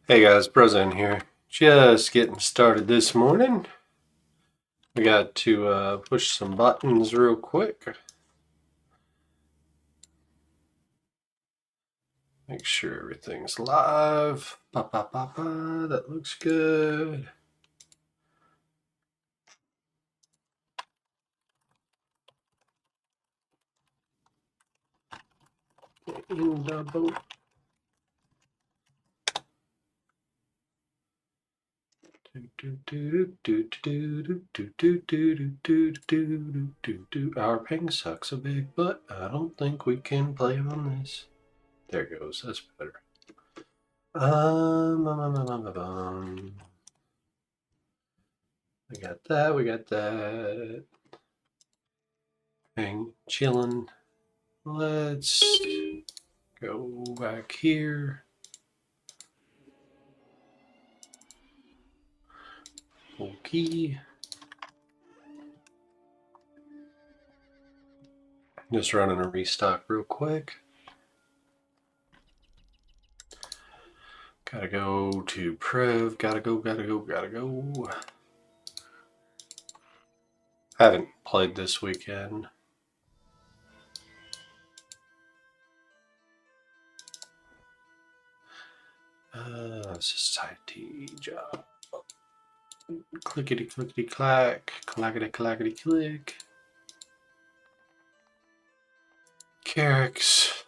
Hey guys, Brozan here. Just getting started this morning. We got to push some buttons real quick. Make sure everything's live. Ba, ba, ba, ba. That looks good. In the boat. Our ping sucks a big, but I don't think we can play on this. There it goes. That's better. Um, um, um, um, um, um. We got that. We got that. Hang, chilling. Let's go back here. Okay. Just running a restock real quick. Gotta go to Prev. Gotta go. Haven't played this weekend. Society job. Clickety clack. Clackety click. Carricks.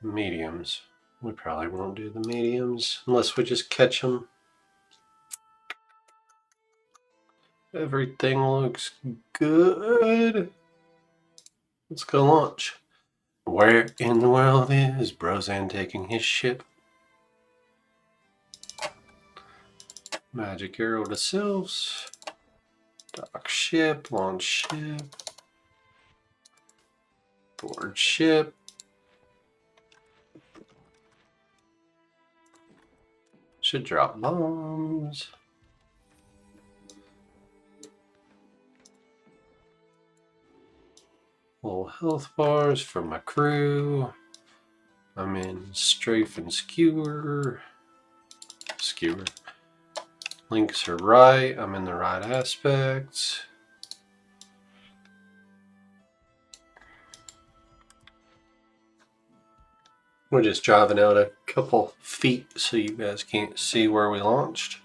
Mediums. We probably won't do the mediums unless we just catch them. Everything looks good. Let's go launch. Where in the world is Brozan taking his ship? Magic arrow to selves. Dock ship, launch ship. Board ship. Should drop bombs. Little health bars for my crew. I'm in strafe and skewer. Links are right. I'm in the right aspects. We're just driving out a couple feet so you guys can't see where we launched.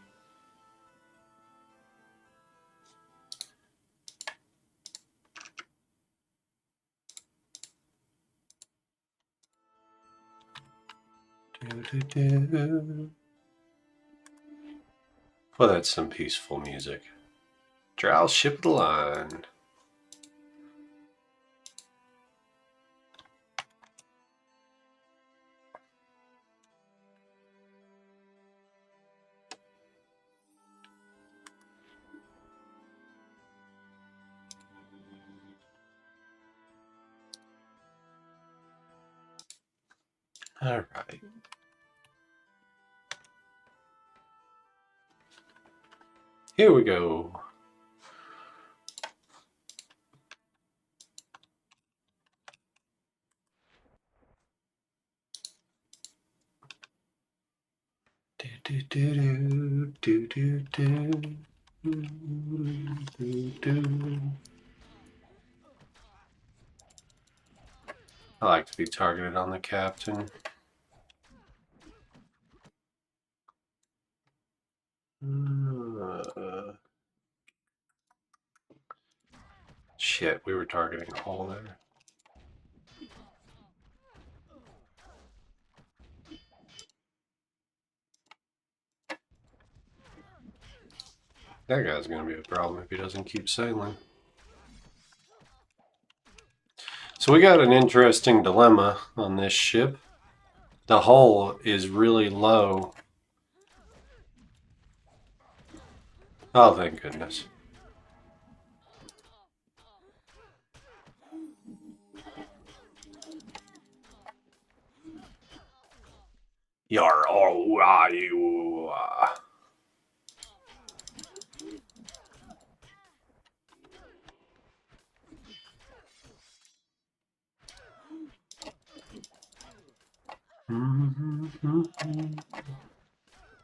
Well, that's some peaceful music. Drow ship the line. All right. Here we go. I like to be targeted on the captain. Shit, we were targeting a hole there. That guy's gonna be a problem if he doesn't keep sailing. So we got an interesting dilemma on this ship. The hull is really low. Oh, thank goodness. Yar, oh, are you?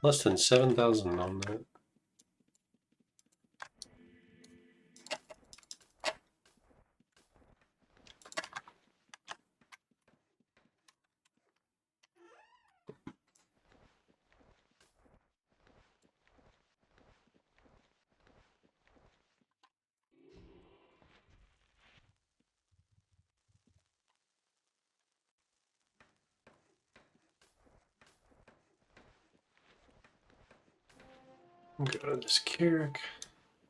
Less than 7,000 on that. Go to this Carrick.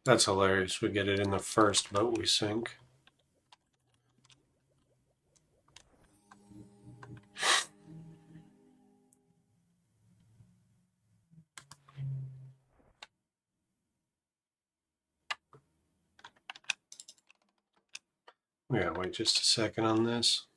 That's hilarious. We get it in the first boat we sink. We gotta wait just a second on this.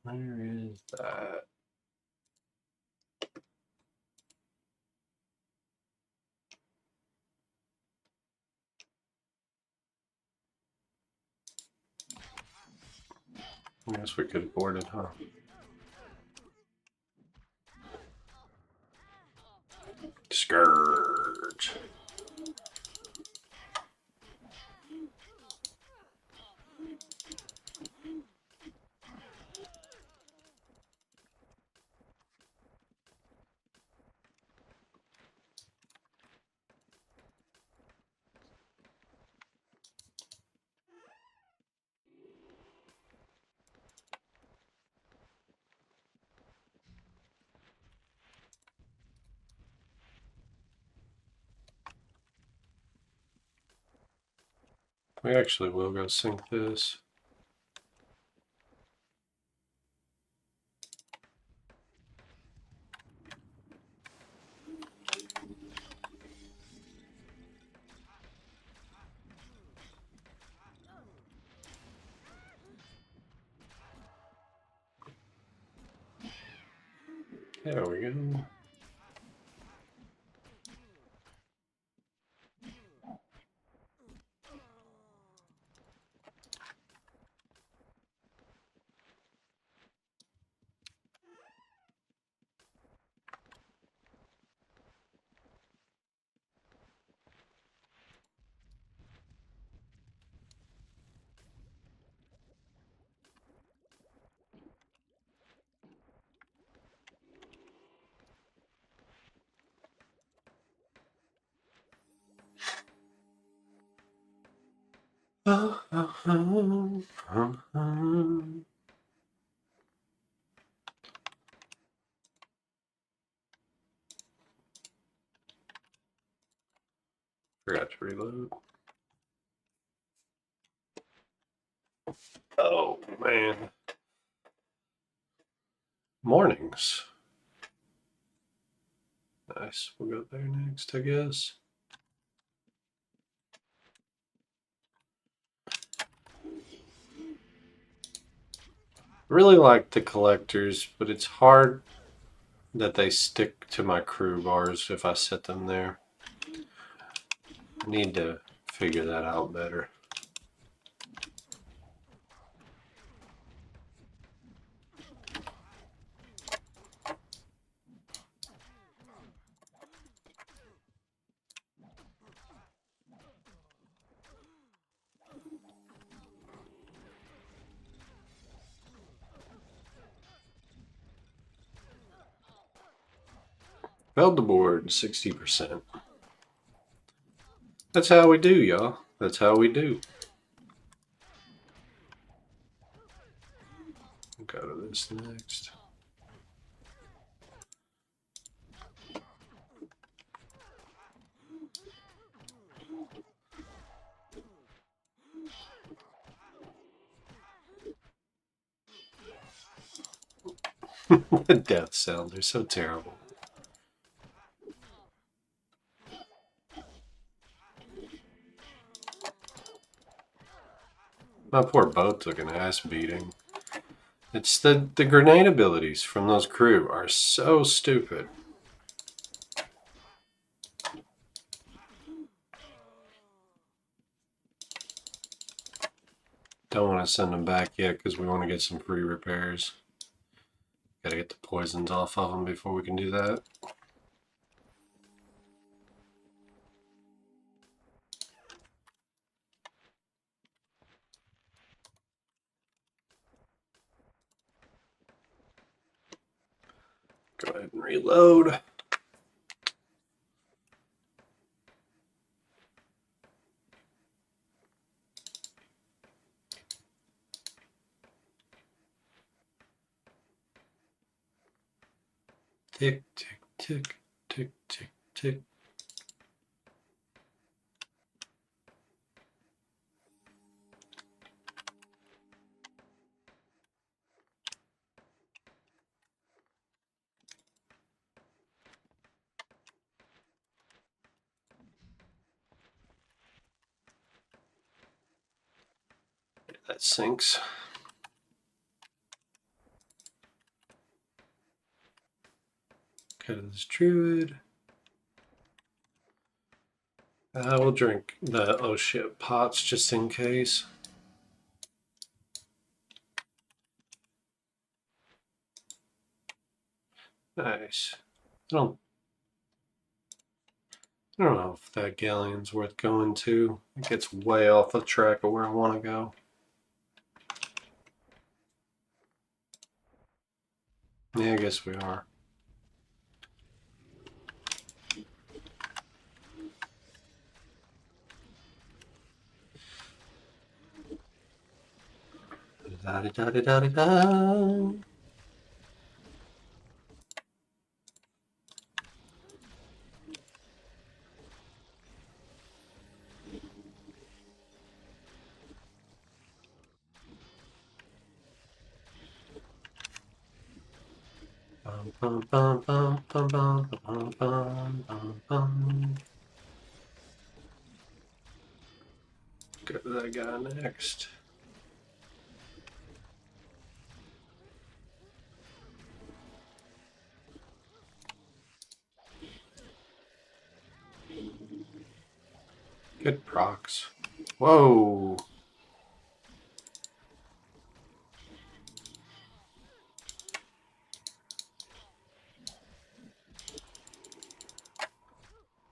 Where is that? I guess we could board it, huh? Scourge. We actually will go sink this. There we go. Forgot to reload. Oh, man. Mornings. Nice. We'll go there next, I guess. Really like the collectors, but it's hard that they stick to my crew bars if I set them there. I need to figure that out better. Felled the board 60%. That's how we do, y'all. That's how we do. Go to this next. The death sounds are so terrible. My poor boat took an ass beating. It's the grenade abilities from those crew are so stupid. Don't want to send them back yet because we want to get some free repairs. Gotta get the poisons off of them before we can do that. Go ahead and reload. Tick, tick, tick, tick, tick, tick. That sinks. Cut this druid. I will drink the oh shit pots just in case. Nice. I don't know if that galleon's worth going to. It gets way off the track of where I want to go. Yeah, I guess we are. Da da da da da da. Bum, bum, bum, bum, bum, bum, bum, bum, bum, bum. Go to that guy next. Good procs. Whoa.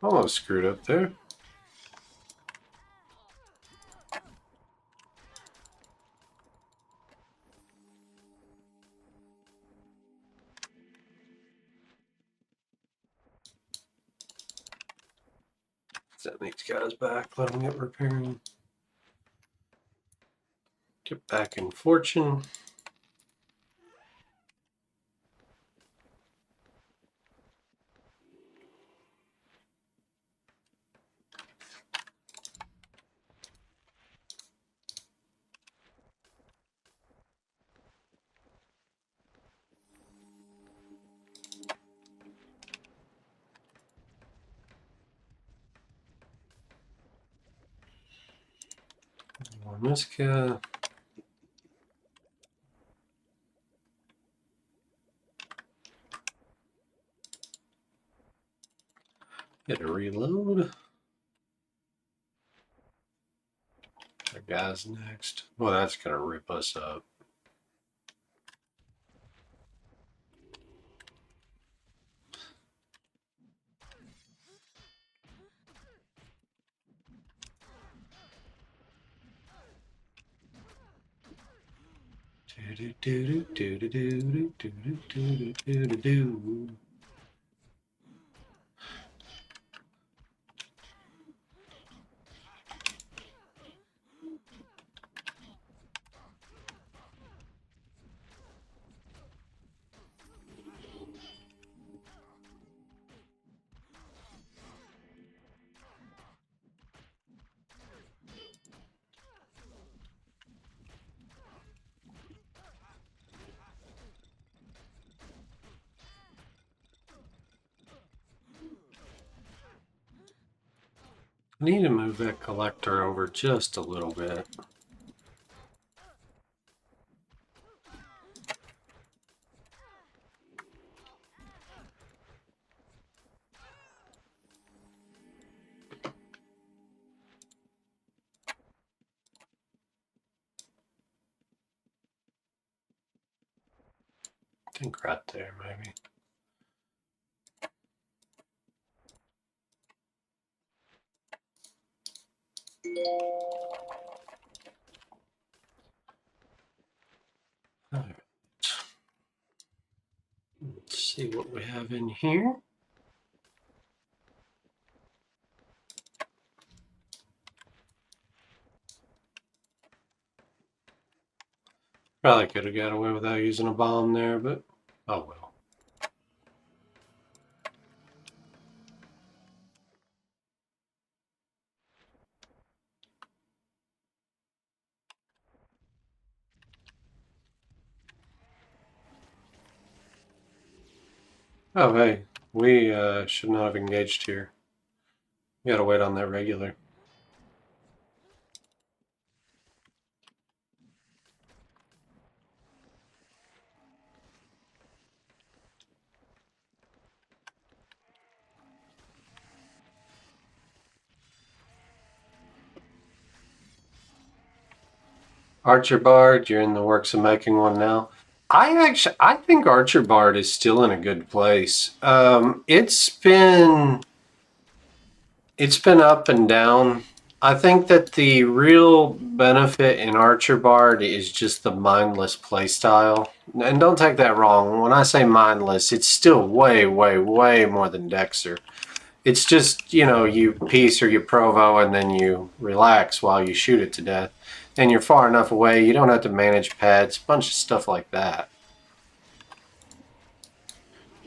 Almost screwed up there. Send these guys back. Let them get repairing. Get back in fortune. On this guy. Get a reload. That guy's next. Well, that's gonna rip us up. Do do do do do do do do do do do. I need to move that collector over just a little bit. think right there, maybe. All right. Let's see what we have in here. Probably could have got away without using a bomb there, but oh well. Oh, hey, we should not have engaged here. We gotta wait on that regular. Archer Bard, you're in the works of making one now. I think Archer Bard is still in a good place. It's been up and down. I think that the real benefit in Archer Bard is just the mindless playstyle. And don't take that wrong. When I say mindless, it's still way, way, way more than Dexter. It's just, you piece or you provo and then you relax while you shoot it to death. And you're far enough away, you don't have to manage pads, a bunch of stuff like that.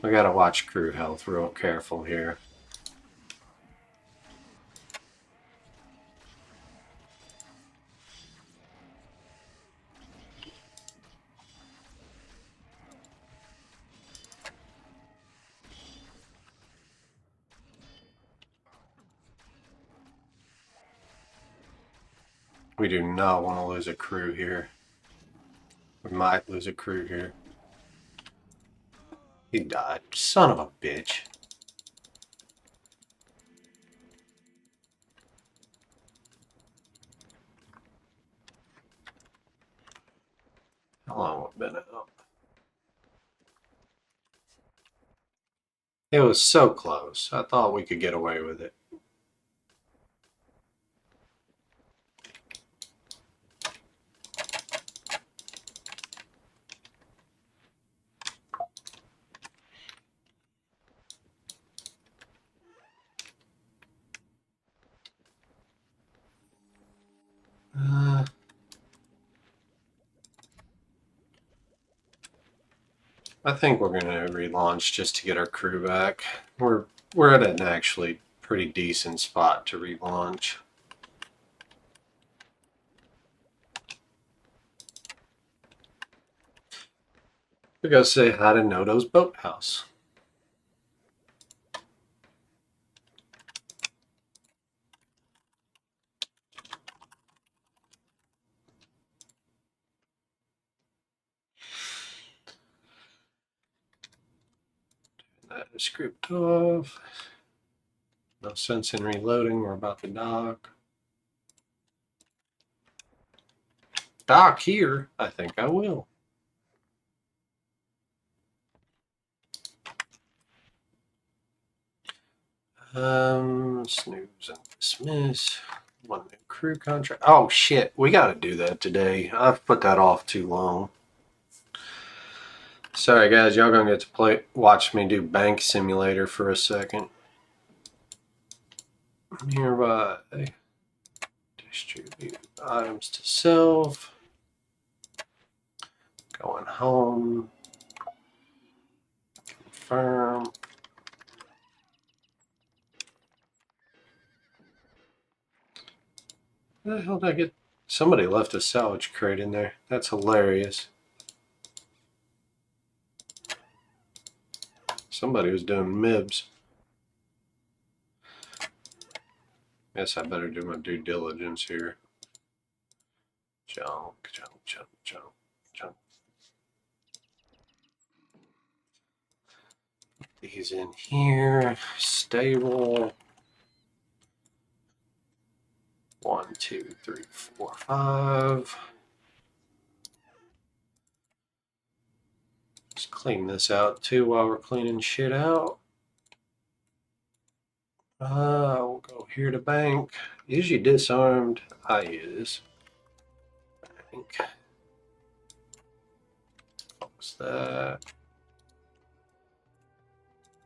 We gotta watch crew health real careful here. We do not want to lose a crew here. We might lose a crew here. He died. Son of a bitch. How long have we been out? It was so close. I thought we could get away with it. I think we're gonna relaunch just to get our crew back. We're at an actually pretty decent spot to relaunch. We gotta say hi to Noto's Boathouse. That is script off. No sense in reloading. We're about to dock. Dock here? I think I will. Snooze and dismiss. One new crew contract. Oh shit, we gotta do that today. I've put that off too long. Sorry guys, y'all gonna get to watch me do Bank Simulator for a second. Nearby. Distribute items to self. Going home. Confirm. Where the hell did I get? Somebody left a salvage crate in there. That's hilarious. Somebody was doing MIBs. Guess I better do my due diligence here. Junk, junk, junk, junk, junk. These in here. Stable. 1, 2, 3, 4, 5. Let's clean this out too while we're cleaning shit out. We'll go here to bank. Usually disarmed. I use bank. What's that?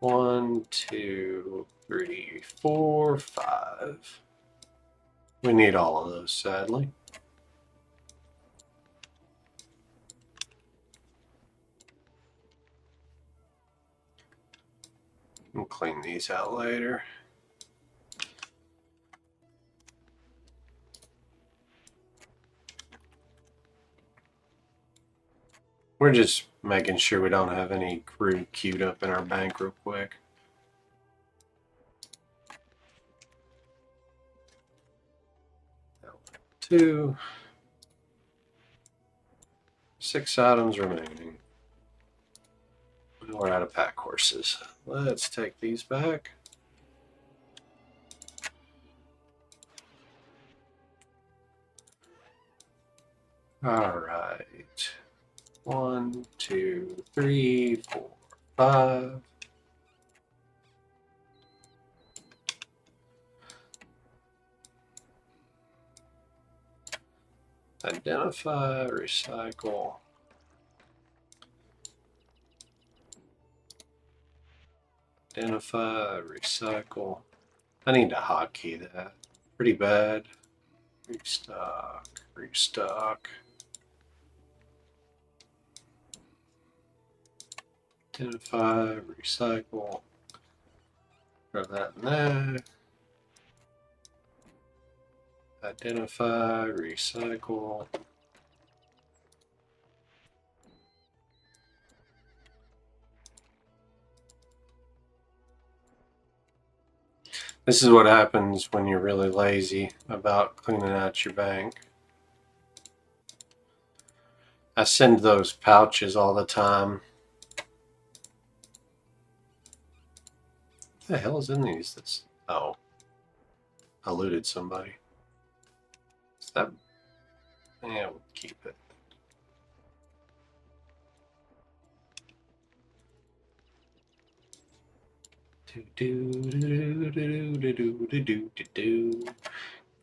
1, 2, 3, 4, 5. We need all of those, sadly. We'll clean these out later. We're just making sure we don't have any crew queued up in our bank real quick. Two. 6 items remaining. We're out of pack horses. Let's take these back. All right. 1, 2, 3, 4, 5. Identify, recycle. Identify, recycle. I need to hotkey that. Pretty bad. Restock, restock. Identify, recycle. Throw that in there. Identify, recycle. This is what happens when you're really lazy about cleaning out your bank. I send those pouches all the time. What the hell is in these? Oh, I looted somebody. Is that? Yeah, we'll keep it.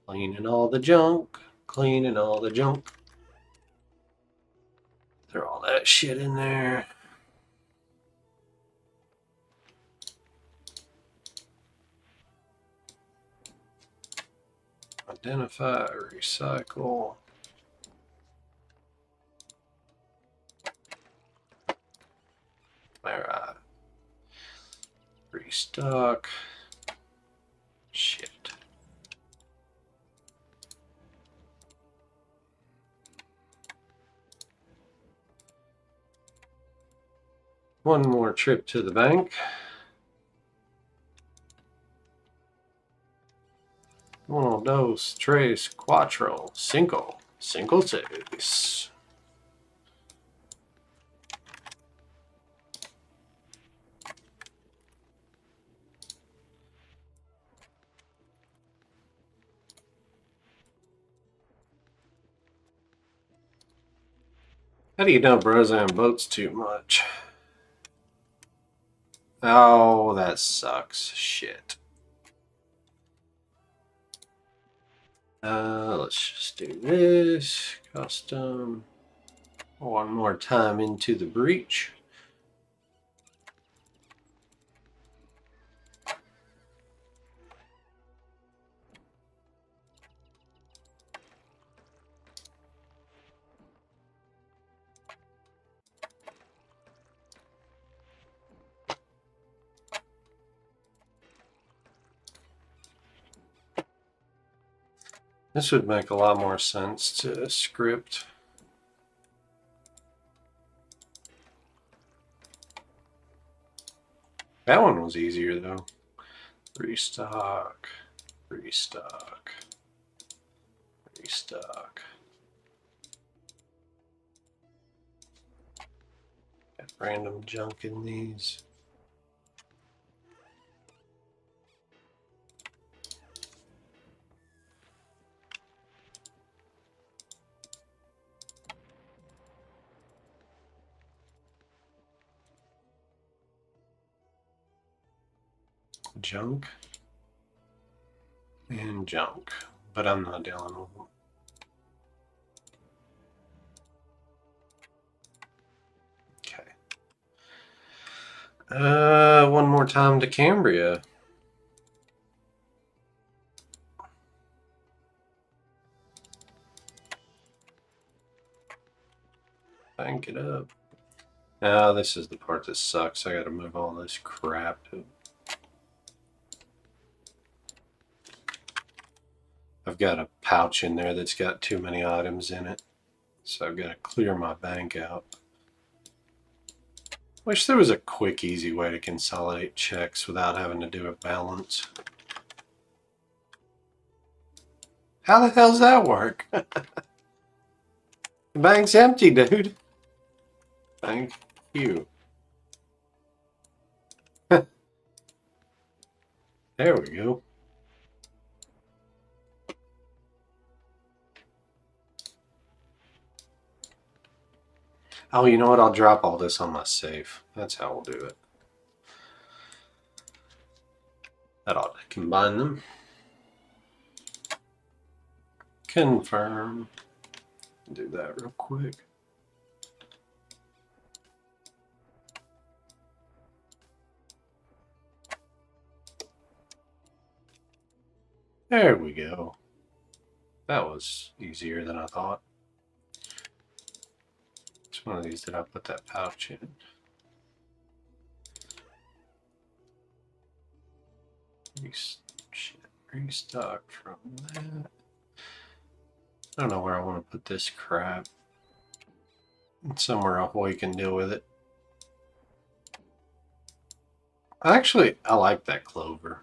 Cleaning all the junk. Cleaning all the junk. Throw all that shit in there. Identify, recycle. Alright. Restock. Shit. One more trip to the bank. Uno, dos, tres, cuatro, cinco. Cinco, seis. How do you know Brozan boats too much? Oh, that sucks. Shit. Let's just do this. Custom. One more time into the breach. This would make a lot more sense to script. That one was easier though. Restock, restock, restock. Got random junk in these. Junk. And junk. But I'm not dealing with them. Okay. One more time to Cambria. Bank it up. Now this is the part that sucks. I gotta move all this crap. I've got a pouch in there that's got too many items in it. So I've got to clear my bank out. Wish there was a quick, easy way to consolidate checks without having to do a balance. How the hell's that work? The bank's empty, dude. Thank you. There we go. Oh, you know what? I'll drop all this on my safe. That's how we'll do it. That ought to combine them. Confirm. Do that real quick. There we go. That was easier than I thought. Which one of these did I put that pouch in? Restock from that. I don't know where I want to put this crap. Somewhere else we can deal with it. Actually, I like that clover.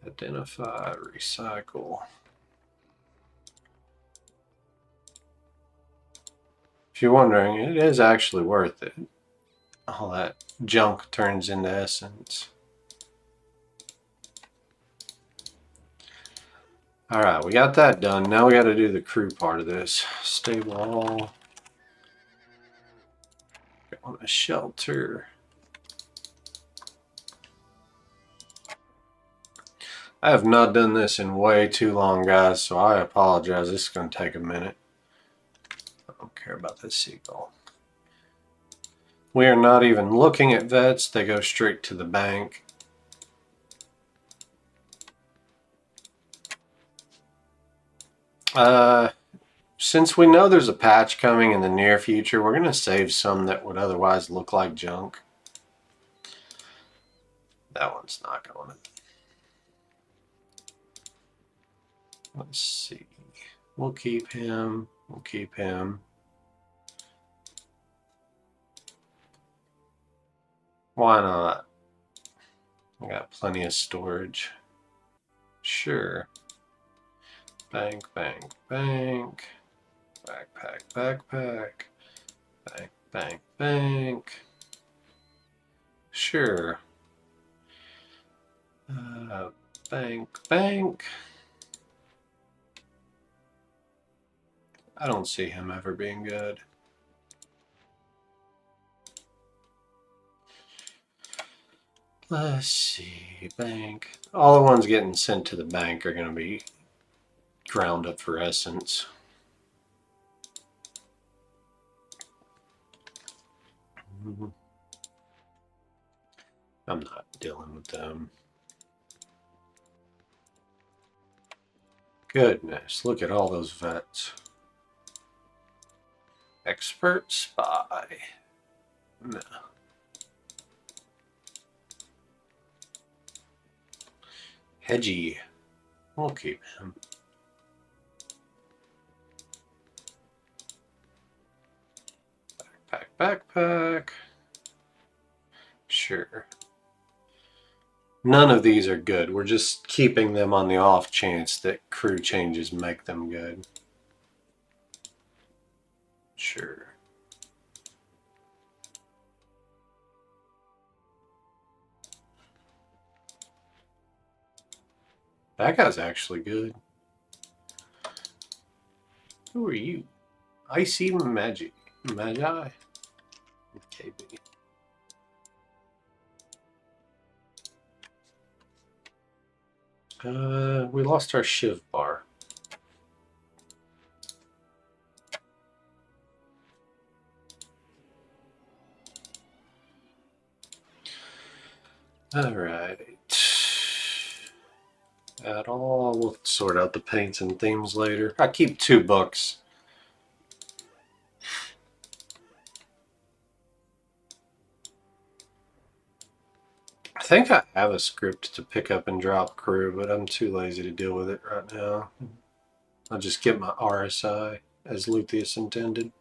Identify, recycle. If you're wondering, it is actually worth it. All that junk turns into essence. Alright, we got that done. Now we got to do the crew part of this. Stable all. Go on a shelter. I have not done this in way too long, guys, so I apologize. This is going to take a minute. I don't care about this seagull. We are not even looking at vets. They go straight to the bank. Since we know there's a patch coming in the near future, we're going to save some that would otherwise look like junk. That one's not going to. Let's see. We'll keep him. We'll keep him. Why not? I got plenty of storage. Sure. Bank, bank, bank. Backpack, backpack. Bank, bank, bank. Sure. Bank, bank. I don't see him ever being good. Let's see. Bank. All the ones getting sent to the bank are going to be ground up for essence. I'm not dealing with them. Goodness, look at all those vets. Expert spy. No. Hedgie. We'll keep him. Backpack, backpack. Sure. None of these are good. We're just keeping them on the off chance that crew changes make them good. Sure. That guy's actually good. Who are you? Icy Magi. Okay, baby. We lost our shiv bar. All right. At all, we'll sort out the paints and themes later. I keep 2 books. I think I have a script to pick up and drop crew, but I'm too lazy to deal with it right now. I'll just get my RSI as Luthien intended.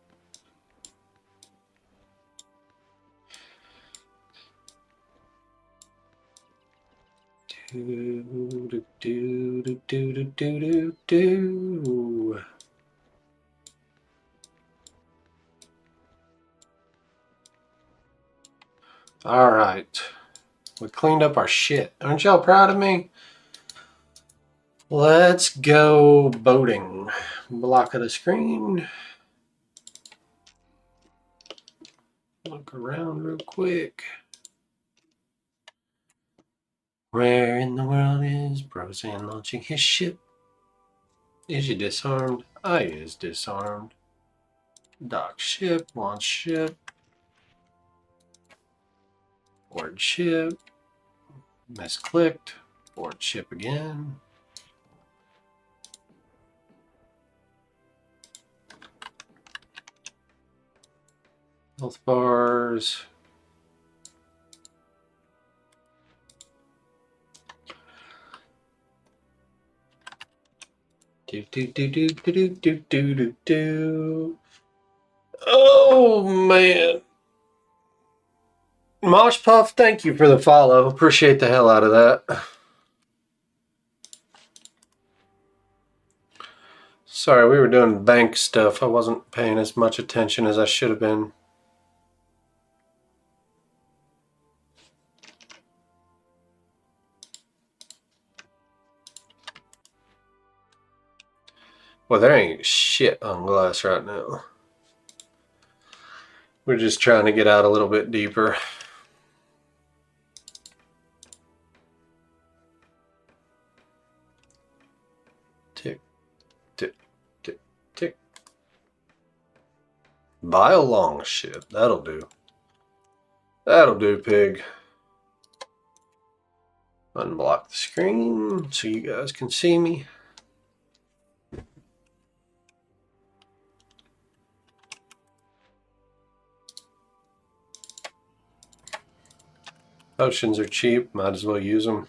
All right. We cleaned up our shit. Aren't y'all proud of me? Let's go boating. Block of the screen. Look around real quick. Where in the world is Brozan launching his ship? Is you disarmed? I is disarmed. Dock ship, launch ship. Board ship. Misclicked. Board ship again. Health bars. Do. Oh man. Mosh Puff, thank you for the follow. Appreciate the hell out of that. Sorry, we were doing bank stuff. I wasn't paying as much attention as I should have been. Well, there ain't shit on glass right now. We're just trying to get out a little bit deeper. Tick, tick, tick, tick. Buy a long ship. That'll do. That'll do, pig. Unblock the screen so you guys can see me. Potions are cheap. Might as well use them.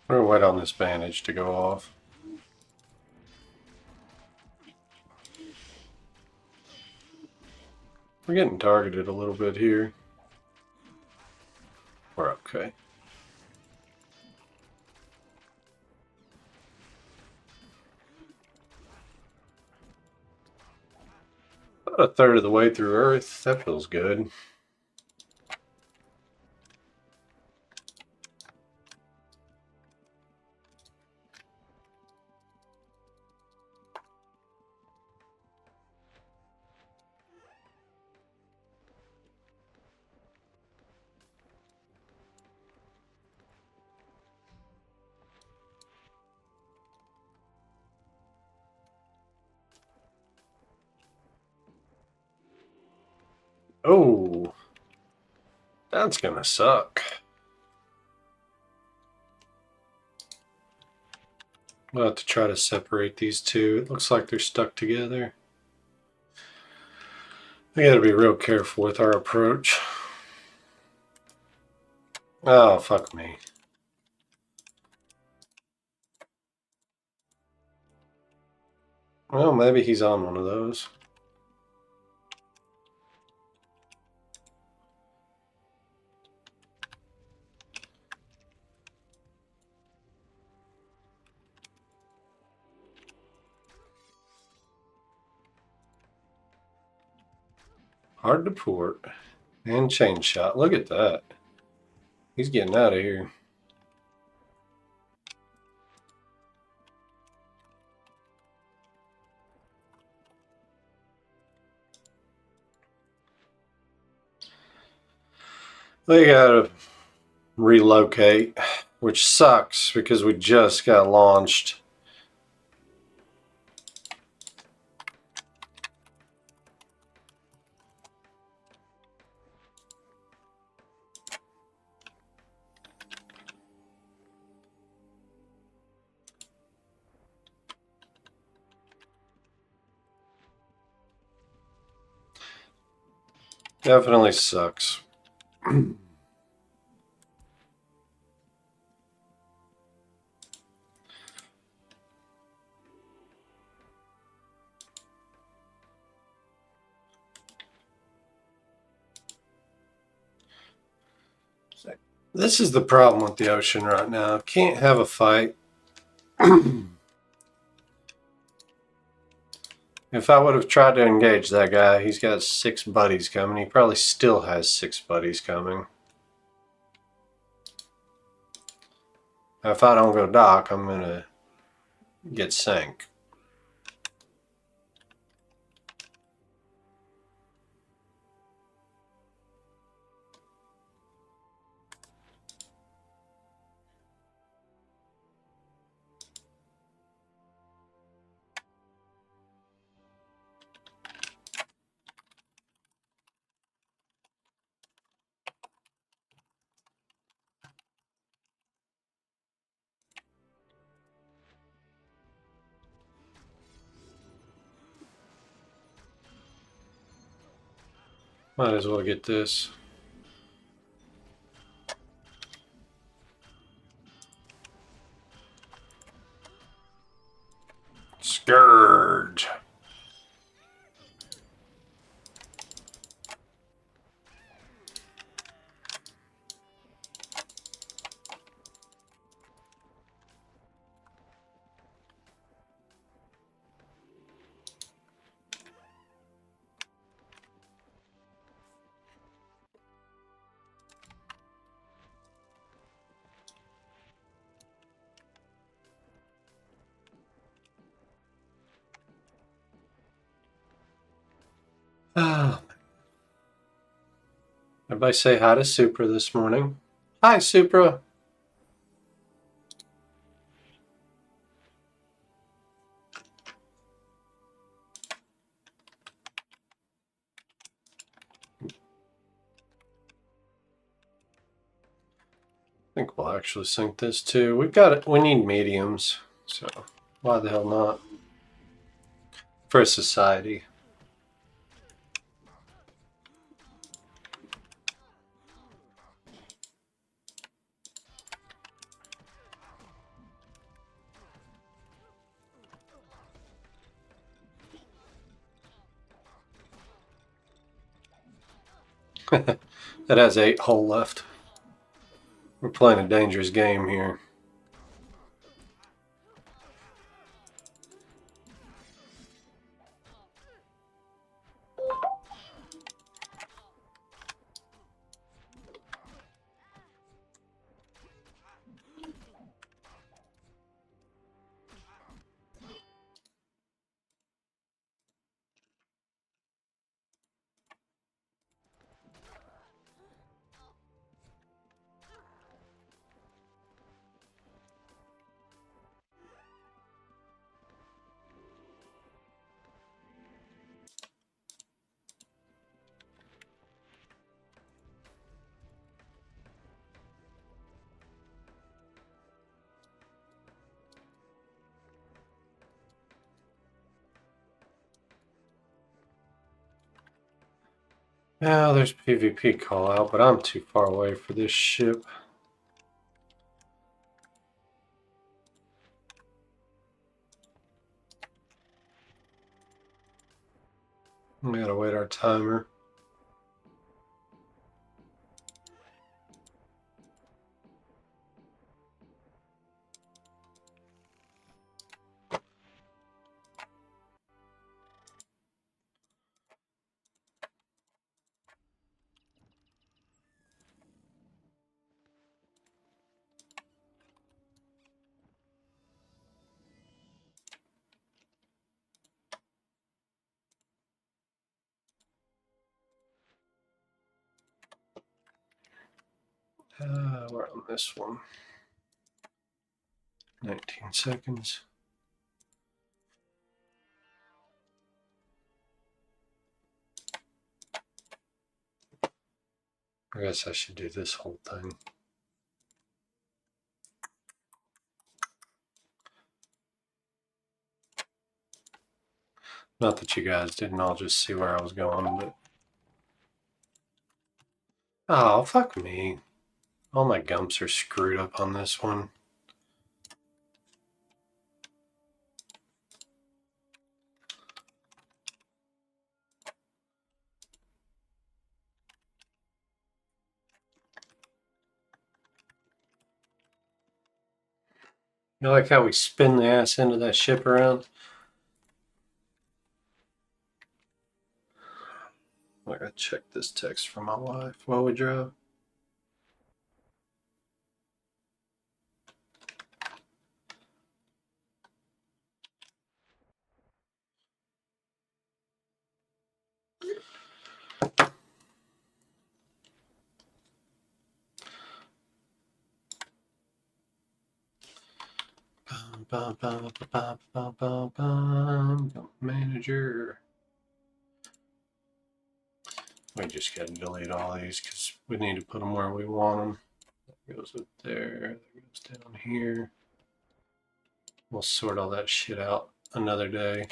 We're gonna wait on this bandage to go off. We're getting targeted a little bit here. We're okay. About a third of the way through Earth. That feels good. Oh, that's gonna suck. We'll have to try to separate these two. It looks like they're stuck together. We gotta be real careful with our approach. Oh, fuck me. Well, maybe he's on one of those. Hard to port. And chain shot. Look at that. He's getting out of here. They gotta relocate, which sucks because we just got launched. Definitely sucks. This is the problem with the ocean right now. Can't have a fight. If I would have tried to engage that guy, he's got 6 buddies coming. He probably still has 6 buddies coming. If I don't go dock, I'm going to get sank. Might as well get this. Scourge. Everybody say hi to Supra this morning. Hi, Supra. I think we'll actually sink this too. We've got it. We need mediums, so why the hell not? For a society. That has 8 hull left. We're playing a dangerous game here. Now there's PvP call out, but I'm too far away for this ship. We gotta wait our timer. We're on this one. 19 seconds. I guess I should do this whole thing. Not that you guys didn't all just see where I was going, but... Oh, fuck me. All my gumps are screwed up on this one. You like how we spin the ass end of that ship around? I gotta check this text from my wife while we drive. Manager. We just gotta delete all these because we need to put them where we want them. That goes up there. That goes down here. We'll sort all that shit out another day.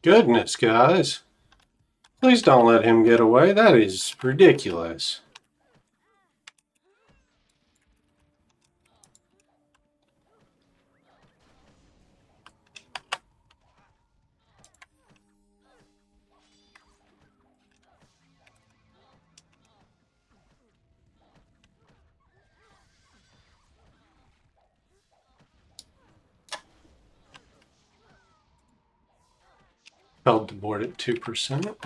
Goodness, guys. Please don't let him get away. That is ridiculous. Held to board at 2%.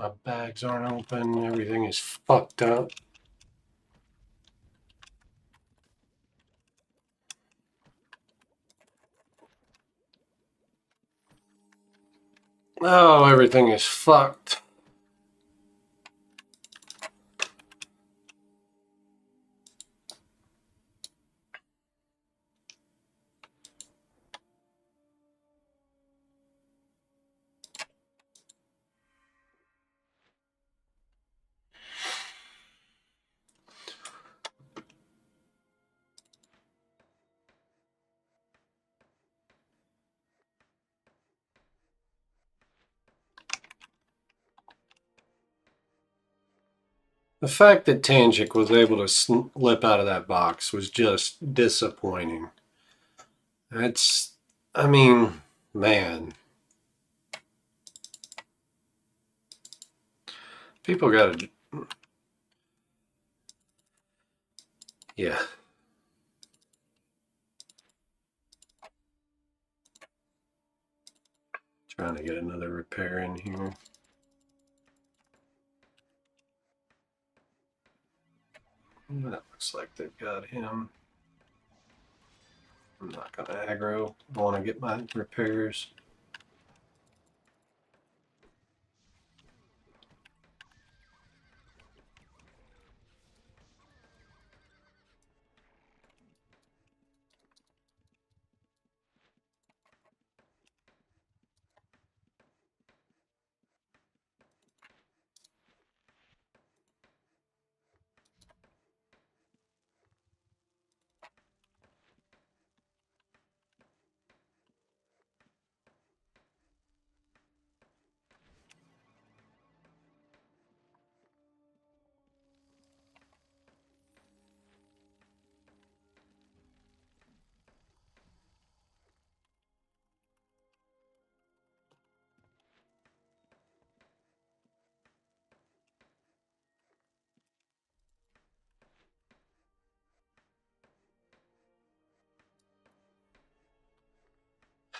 My bags aren't open. Everything is fucked up. Oh, everything is fucked. The fact that Tanjik was able to slip out of that box was just disappointing. That's, I mean, man, people gotta, yeah, trying to get another repair in here. That looks like they've got him. I'm not gonna aggro. I want to get my repairs.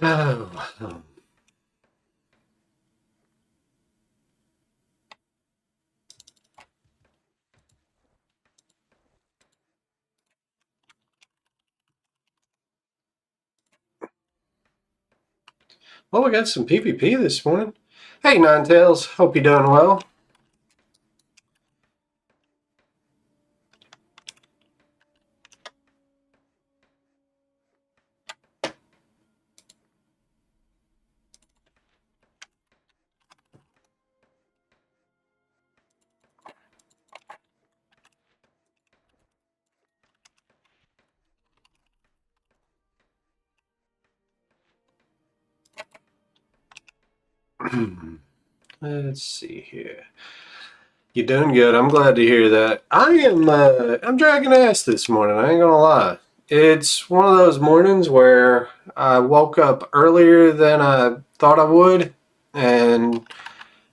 Oh. Well, we got some PvP this morning. Hey, Ninetales. Hope you're doing well. Let's see here. You're doing good. I'm glad to hear that. I'm dragging ass this morning. I ain't gonna lie. It's one of those mornings where I woke up earlier than I thought I would, and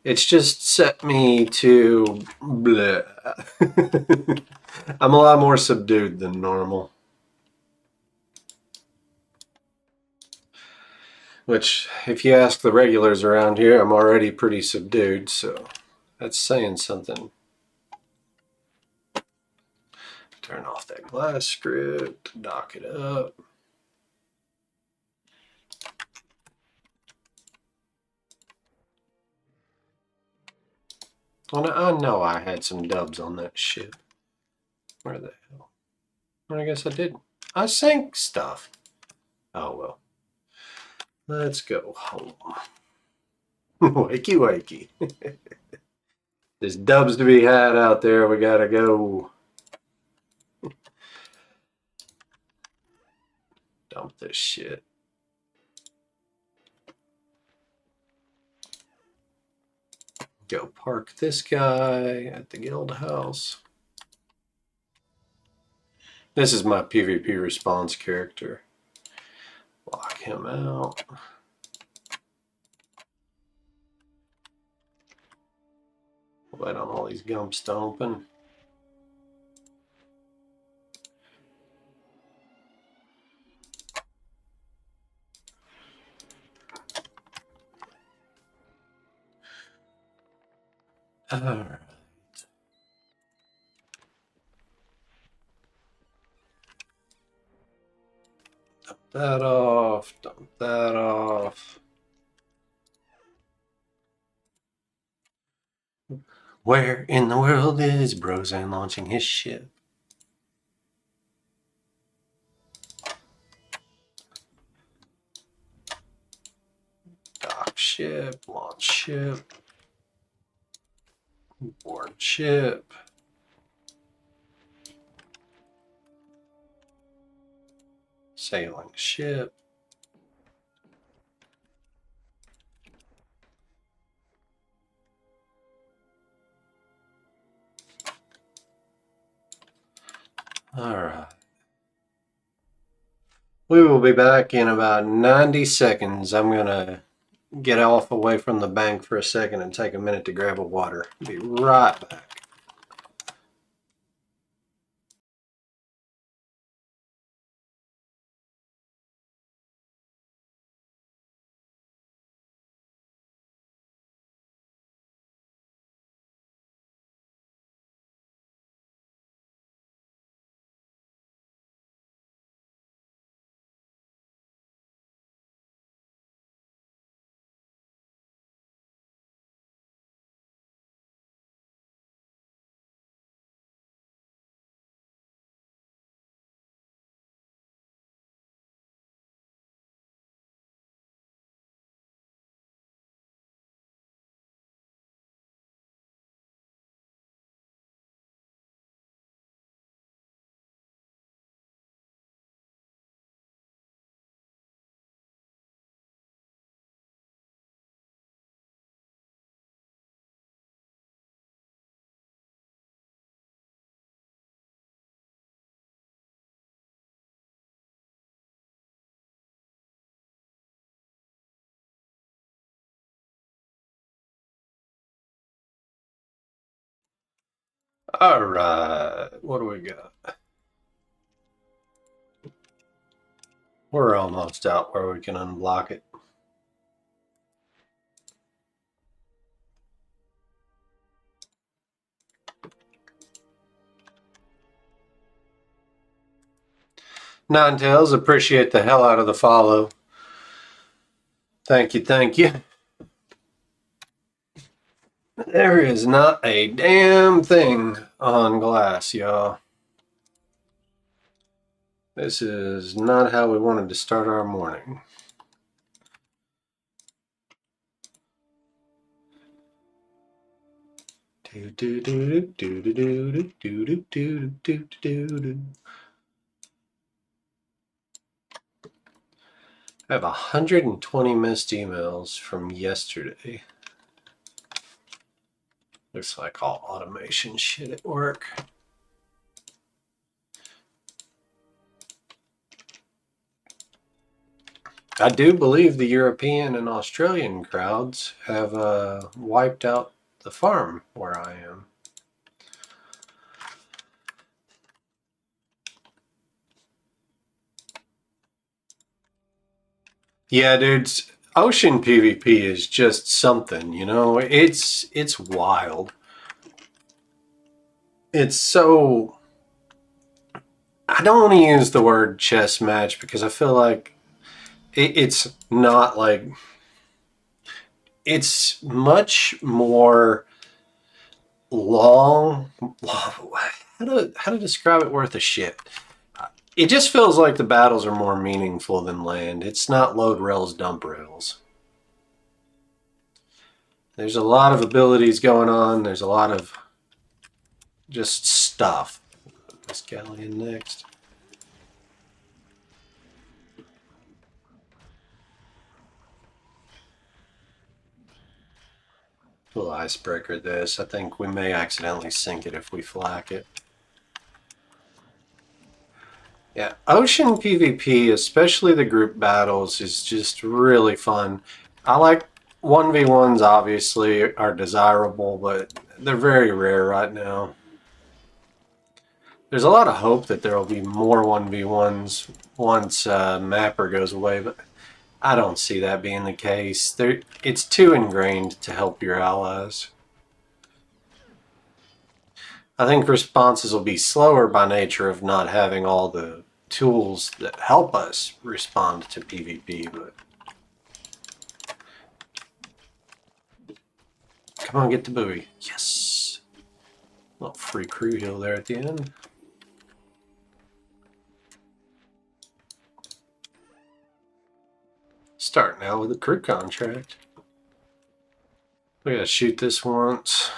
it's just set me to bleh. I'm a lot more subdued than normal. Which, if you ask the regulars around here, I'm already pretty subdued, so that's saying something. Turn off that glass script, dock it up. Well, I know I had some dubs on that ship. Where the hell? Well, I guess I didn't. I sank stuff. Oh well. Let's go home. Wakey wakey. There's dubs to be had out there. We gotta go. Dump this shit. Go park this guy at the guild house. This is my PvP response character. Lock him out. Wait on all these gumps to open. Alright. Dump that off. Dump that off. Where in the world is Brozan launching his ship? Dock ship, launch ship, board ship. Sailing ship. Alright. We will be back in about 90 seconds. I'm going to get off away from the bank for a second and take a minute to grab a water. Be right back. Alright, what do we got? We're almost out where we can unblock it. Ninetales, appreciate the hell out of the follow. Thank you, thank you. There is not a damn thing on glass, y'all. This is not how we wanted to start our morning. Do do do do do do do do do do do do. I have 120 missed emails from yesterday. Looks like all automation shit at work. I do believe the European and Australian crowds have wiped out the farm where I am. Yeah, dude, ocean PvP is just something, you know? It's wild. It's so... I don't want to use the word chess match because I feel like it's not like... It's much more long... How to describe it worth a shit? It just feels like the battles are more meaningful than land. It's not load rails, dump rails. There's a lot of abilities going on. There's a lot of just stuff. This galleon next. Little icebreaker this. I think we may accidentally sink it if we flak it. Yeah, ocean PvP, especially the group battles, is just really fun. I like 1v1s, obviously, are desirable, but they're very rare right now. There's a lot of hope that there will be more 1v1s once Mapper goes away, but I don't see that being the case. It's too ingrained to help your allies. I think responses will be slower by nature of not having all the tools that help us respond to PvP, but... Come on, get the buoy. Yes! Little free crew heal there at the end. Starting out with a crew contract. We gotta shoot this once.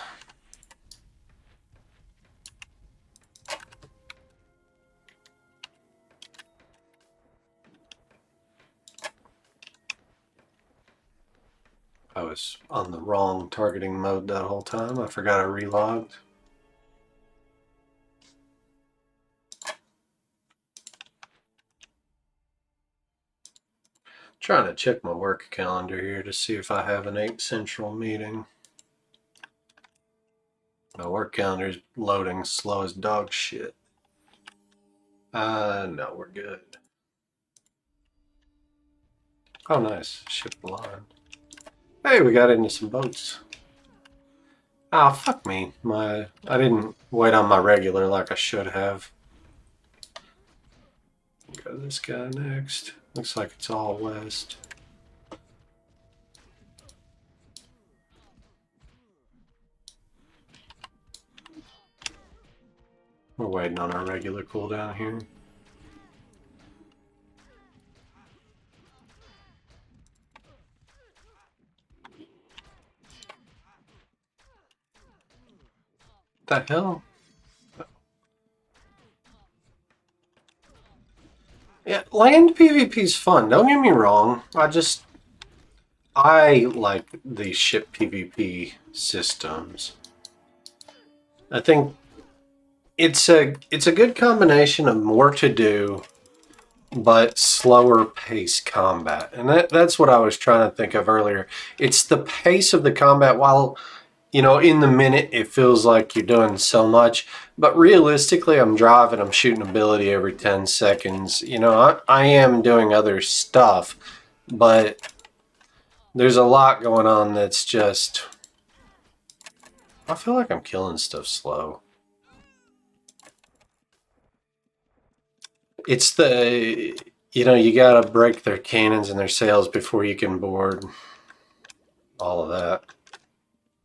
I was on the wrong targeting mode that whole time. I forgot I relogged. Trying to check my work calendar here to see if I have an 8 Central meeting. My work calendar is loading slow as dog shit. No, we're good. Oh, nice. Ship line. Hey, we got into some boats. Ah, fuck me. I didn't wait on my regular like I should have. Got this guy next. Looks like it's all west. We're waiting on our regular cooldown here. The hell? Yeah, land PvP's fun. Don't get me wrong. I like the ship PvP systems. I think it's a good combination of more to do but slower pace combat. And that's what I was trying to think of earlier. It's the pace of the combat while, you know, in the minute it feels like you're doing so much, but realistically I'm driving, I'm shooting ability every 10 seconds. You know, I am doing other stuff, but there's a lot going on that's just, I feel like I'm killing stuff slow. It's the, you know, you gotta break their cannons and their sails before you can board. All of that.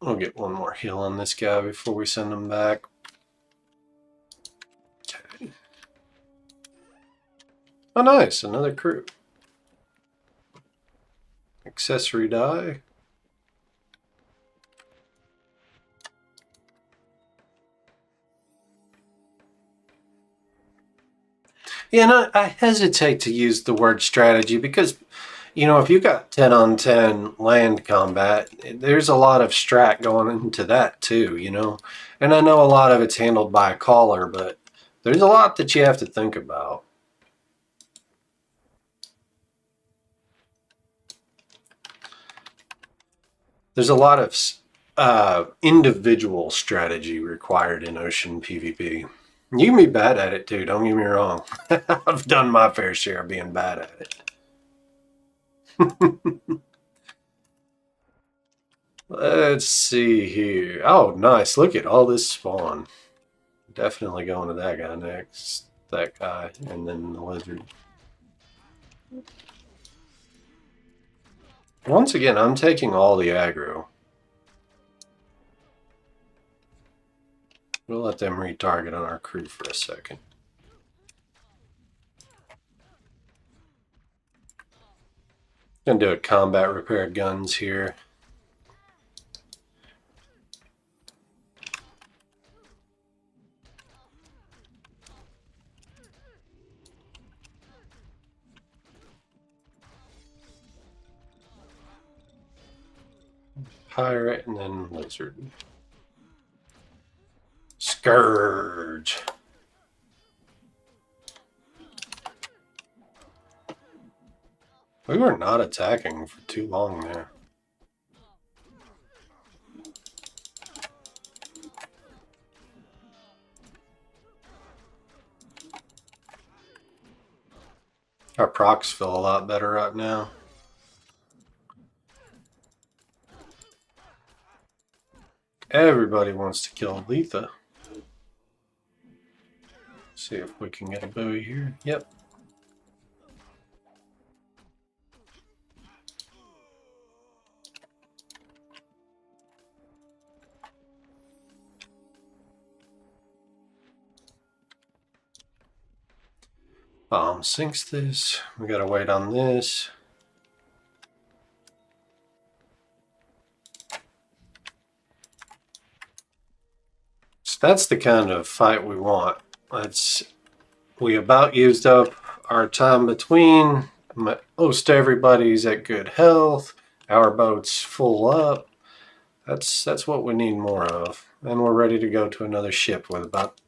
I'll get one more heal on this guy before we send him back. Okay. Oh, nice. Another crew. Accessory die. Yeah, and I hesitate to use the word strategy because, you know, if you got 10 on 10 land combat, there's a lot of strat going into that too, you know? And I know a lot of it's handled by a caller, but there's a lot that you have to think about. There's a lot of individual strategy required in ocean PvP. You can be bad at it too, don't get me wrong. I've done my fair share of being bad at it. Let's see here. Oh, nice. Look at all this spawn. Definitely going to that guy next. That guy, and then the lizard. Once again, I'm taking all the aggro. We'll let them retarget on our crew for a second. Gonna do a combat repair guns here. Pirate and then lizard. Scourge. We were not attacking for too long there. Our procs feel a lot better right now. Everybody wants to kill Letha. See if we can get a buoy here. Yep. Bomb sinks this. We gotta wait on this. So that's the kind of fight we want. We about used up our time between. Most everybody's at good health. Our boat's full up. That's what we need more of. And we're ready to go to another ship with about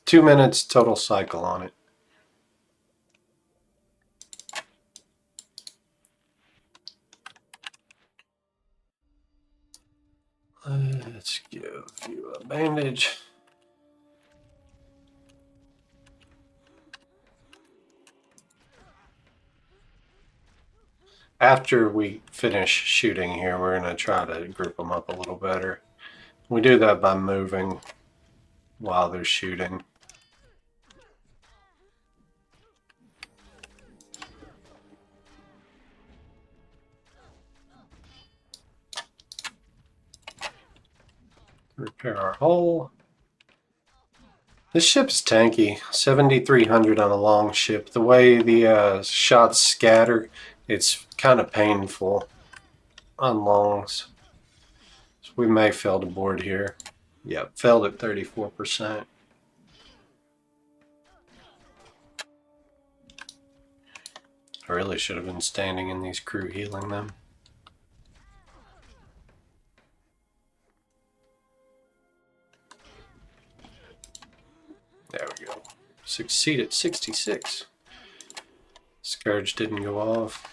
2 minutes total cycle on it. Let's give you a bandage. After we finish shooting here, we're going to try to group them up a little better. We do that by moving while they're shooting. Repair our hull. This ship's tanky, 7,300 on a long ship. The way the shots scatter, it's kind of painful on longs. So we may fail to board here. Yep, failed at 34%. I really should have been standing in these crew healing them. There we go. Succeed at 66. Scourge didn't go off.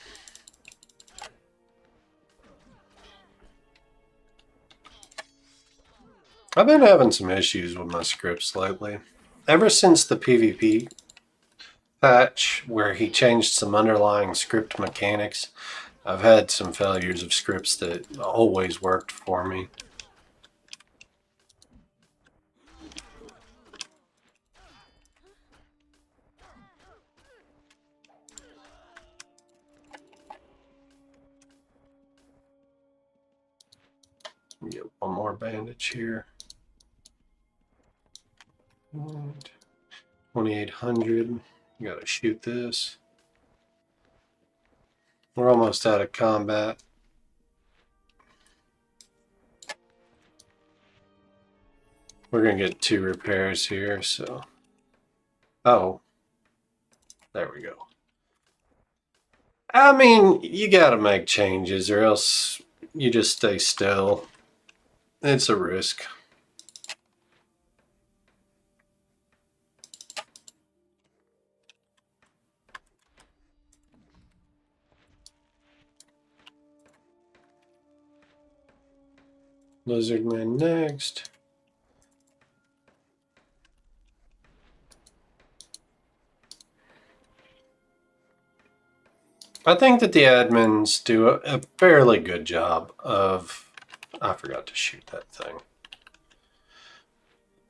I've been having some issues with my scripts lately. Ever since the PvP patch where he changed some underlying script mechanics, I've had some failures of scripts that always worked for me. Get one more bandage here. 2,800. You gotta shoot this. We're almost out of combat. We're gonna get 2 repairs here, so. Oh. There we go. I mean, you gotta make changes or else you just stay still. It's a risk. Lizardman next. I think that the admins do a fairly good job of... I forgot to shoot that thing.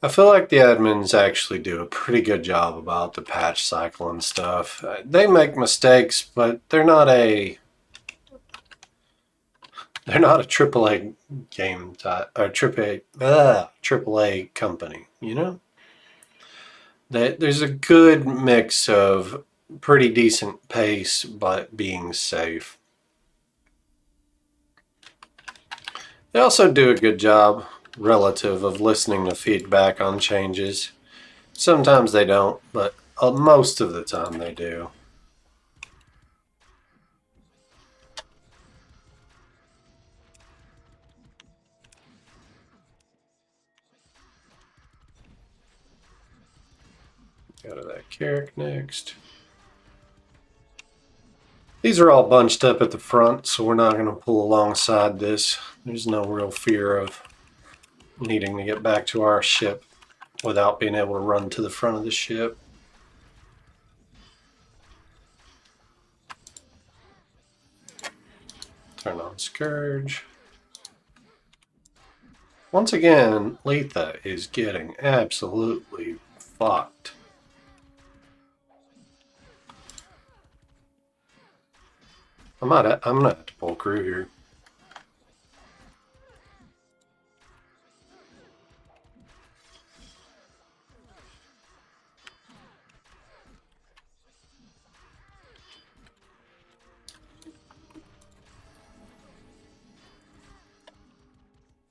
I feel like the admins actually do a pretty good job about the patch cycle and stuff. They make mistakes, but they're not a AAA game type or AAA company, you know? There's a good mix of pretty decent pace but being safe. They also do a good job, relative, of listening to feedback on changes. Sometimes they don't, but most of the time they do. Go to that Carrick next. These are all bunched up at the front, so we're not going to pull alongside this. There's no real fear of needing to get back to our ship without being able to run to the front of the ship. Turn on Scourge. Once again, Letha is getting absolutely fucked. I'm gonna have to pull crew here.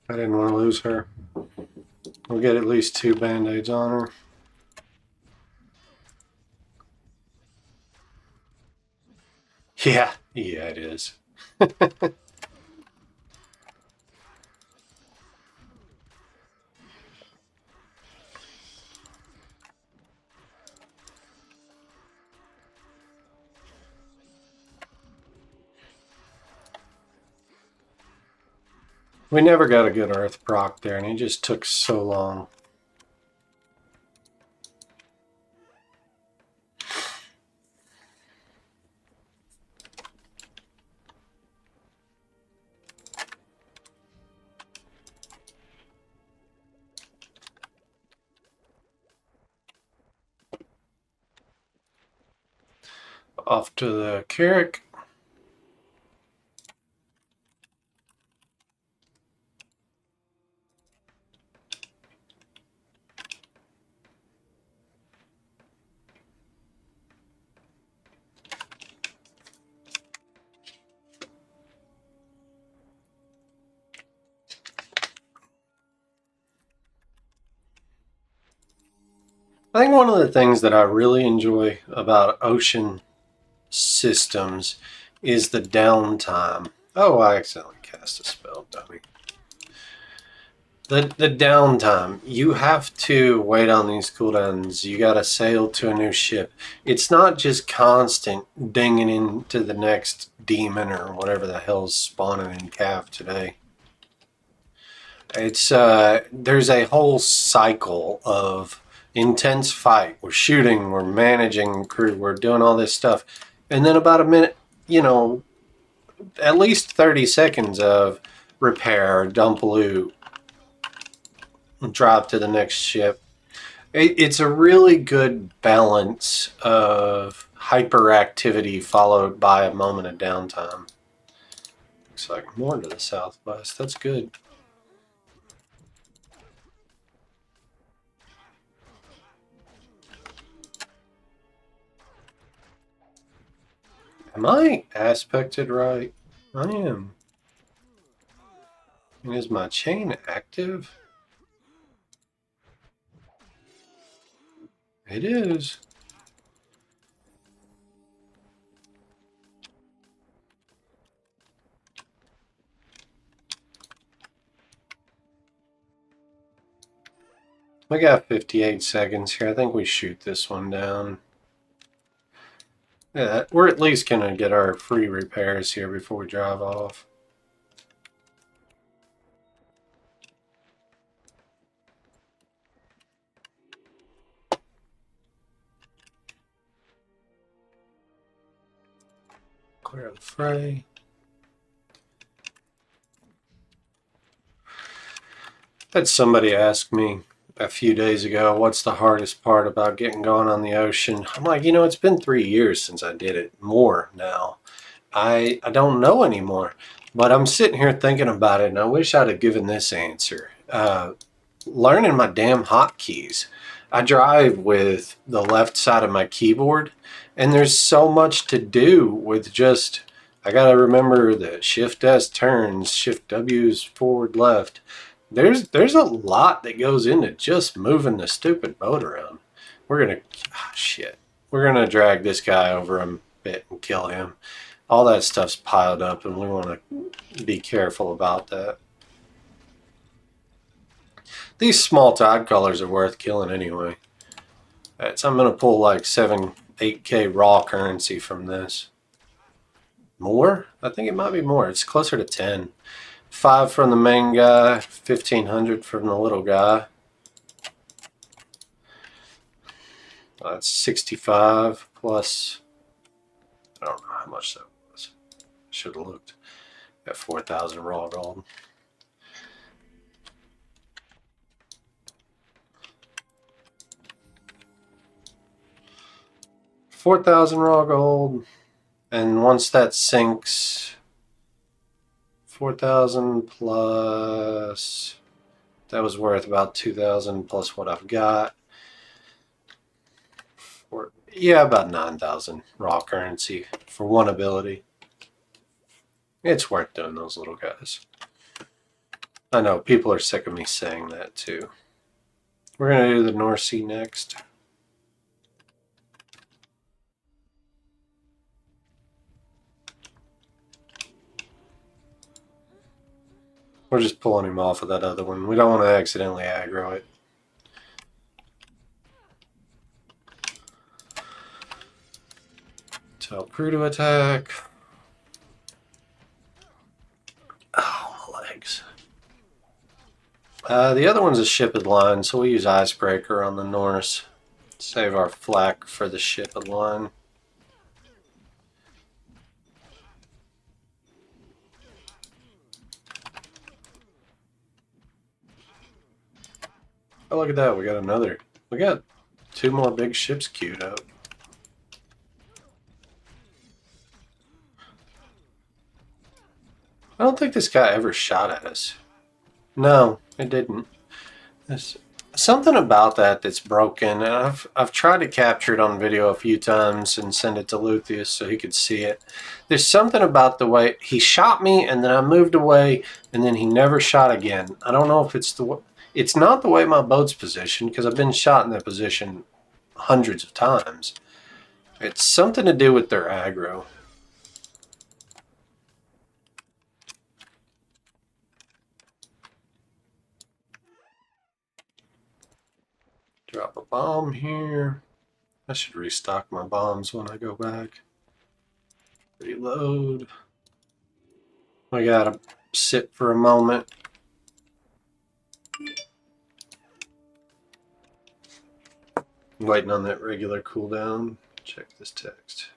I didn't want to lose her. We'll get at least 2 band-aids on her. Yeah, it is. We never got a good Earth proc there, and he just took so long. Off to the Carrick. I think one of the things that I really enjoy about ocean systems is the downtime. Oh, I accidentally cast a spell, dummy. The downtime. You have to wait on these cooldowns. You got to sail to a new ship. It's not just constant dinging into the next demon or whatever the hell's spawning in Cav today. It's there's a whole cycle of intense fight. We're shooting, we're managing crew, we're doing all this stuff, and then about a minute, at least 30 seconds of repair, dump loot, drop to the next ship. It's a really good balance of hyperactivity followed by a moment of downtime. Looks like more to the southwest. That's good. Am I aspected right? I am. And is my chain active? It is. We got 58 seconds here. I think we shoot this one down. Yeah, we're at least going to get our free repairs here before we drive off. Clear the fray. Had somebody ask me a few days ago, what's the hardest part about getting going on the ocean? I'm like, it's been 3 years since I did it. More now. I don't know anymore. But I'm sitting here thinking about it, and I wish I'd have given this answer. Learning my damn hotkeys. I drive with the left side of my keyboard, and there's so much to do with just, I gotta remember that Shift S turns, Shift W is forward left. There's a lot that goes into just moving the stupid boat around. Shit. We're gonna drag this guy over a bit and kill him. All that stuff's piled up, and we want to be careful about that. These small tide colors are worth killing anyway. So I'm going to pull like 8K raw currency from this. More? I think it might be more. It's closer to 10. 5 from the main guy, 1,500 from the little guy. That's 65 plus, I don't know how much that was. Should have looked at 4,000 raw gold. $4,000 raw gold, and once that sinks, 4,000 plus, that was worth about 2,000 plus what I've got. About 9,000 raw currency for one ability. It's worth doing those little guys. I know, people are sick of me saying that too. We're going to do the North Sea next. We're just pulling him off of that other one. We don't want to accidentally aggro it. Tell crew to attack. Oh, my legs. The other one's a shipped line, so we'll use Icebreaker on the Norse. Save our flak for the shipped line. Oh, look at that. We got another. We got 2 more big ships queued up. I don't think this guy ever shot at us. No, it didn't. There's something about that that's broken. And I've tried to capture it on video a few times and send it to Luthien so he could see it. There's something about the way he shot me and then I moved away and then he never shot again. I don't know if it's not the way my boat's positioned because I've been shot in that position hundreds of times. It's something to do with their aggro. Drop a bomb here. I should restock my bombs when I go back. Reload. I gotta sit for a moment. I'm waiting on that regular cooldown. Check this text.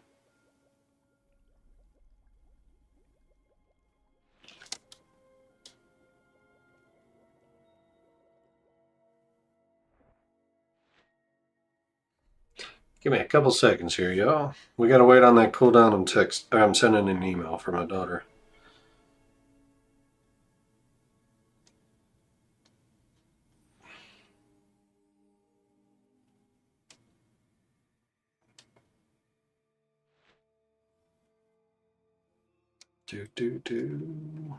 Give me a couple seconds here, y'all. We gotta wait on that cooldown and text. I'm sending an email for my daughter. Do.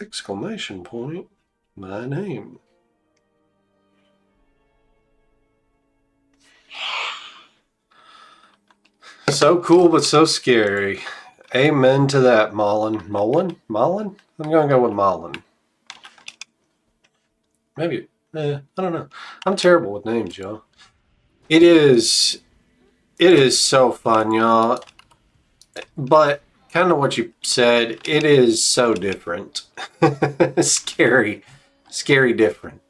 Exclamation point. My name. So cool, but so scary. Amen to that, Mullen. Mullen? I'm gonna go with Mullen. Maybe. I don't know. I'm terrible with names, y'all. It is so fun, y'all. But kind of what you said, it is so different. Scary different.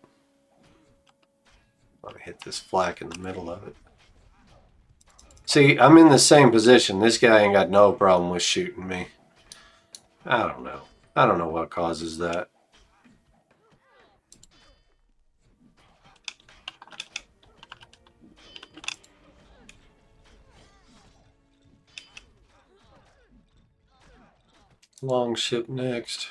Let me hit this flak in the middle of it. See, I'm in the same position. This guy ain't got no problem with shooting me. I don't know. I don't know what causes that. Long ship next.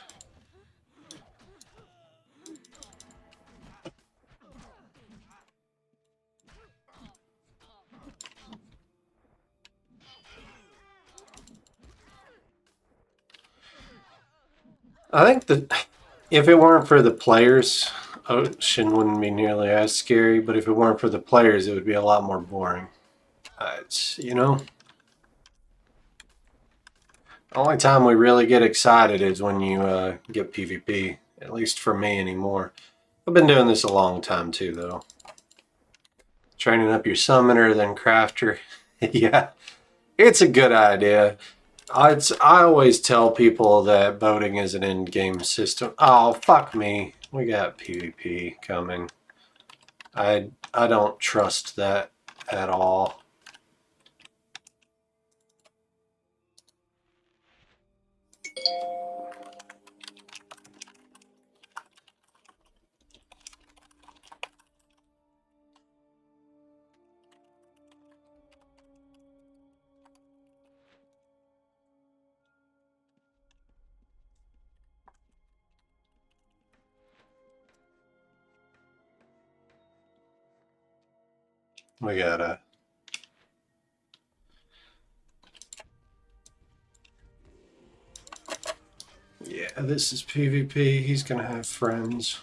I think that if it weren't for the players, Ocean wouldn't be nearly as scary. But if it weren't for the players, it would be a lot more boring. It's, you know, the only time we really get excited is when you get PvP. At least for me anymore. I've been doing this a long time too, though. Training up your summoner, then crafter. Yeah, it's a good idea. I always tell people that boating is an end-game system. Oh, fuck me. We got PvP coming. I don't trust that at all. We gotta... Yeah, this is PvP. He's gonna have friends.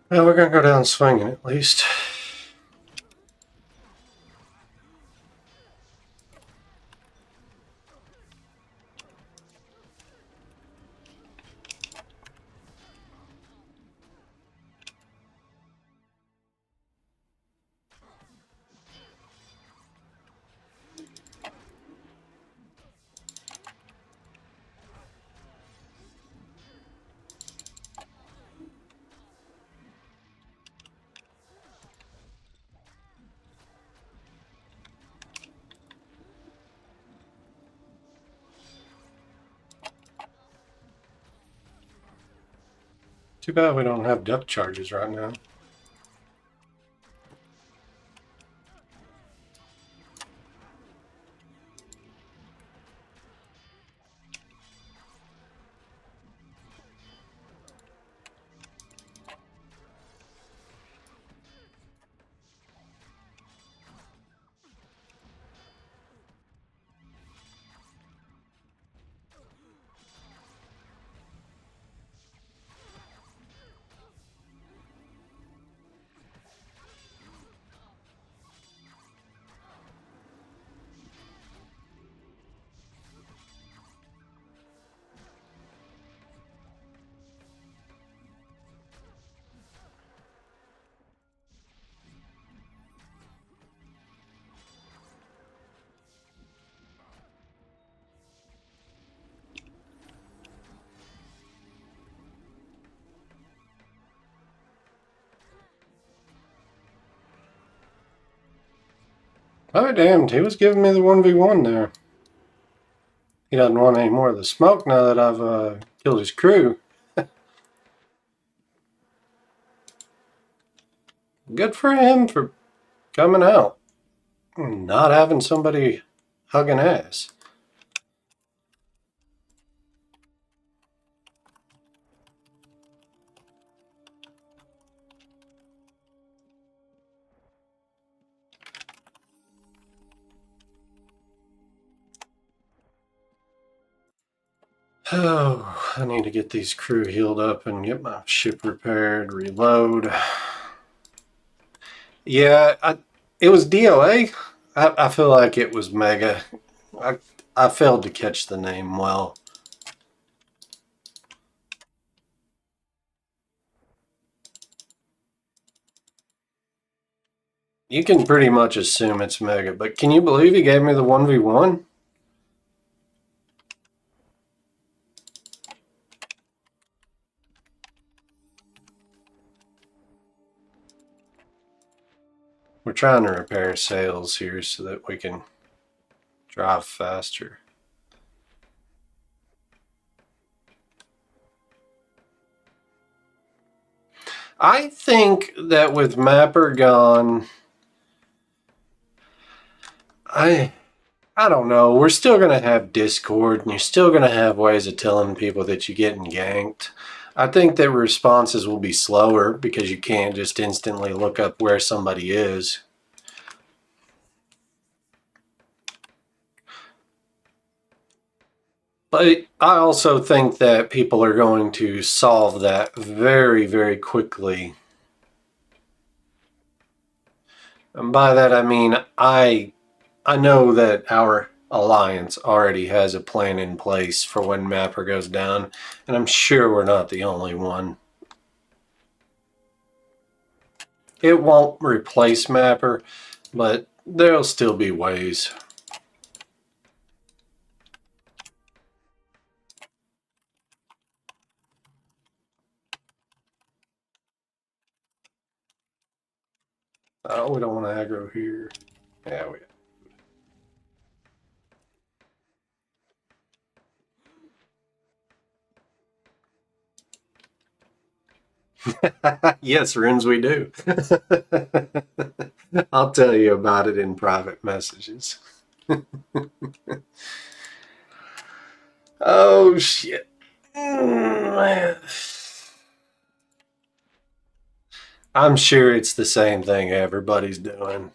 Well, we're gonna go down swinging at least. Too bad we don't have duck charges right now. Oh, damn, he was giving me the 1v1 there. He doesn't want any more of the smoke now that I've killed his crew. Good for him for coming out and not having somebody hugging ass. Oh, I need to get these crew healed up and get my ship repaired, reload. Yeah, it was DOA. I feel like it was Mega. I failed to catch the name well. You can pretty much assume it's Mega, but can you believe he gave me the 1v1? We're trying to repair sails here so that we can drive faster. I think that with Mapper gone, I don't know. We're still going to have Discord, and you're still going to have ways of telling people that you're getting ganked. I think that responses will be slower because you can't just instantly look up where somebody is. But I also think that people are going to solve that very, very quickly. And by that I mean I know that our alliance already has a plan in place for when Mapper goes down, and I'm sure we're not the only one. It won't replace Mapper, but there'll still be ways. Oh, we don't want to aggro here. Yeah, we. Yes, runes we do. I'll tell you about it in private messages. Oh shit. Man. I'm sure it's the same thing everybody's doing.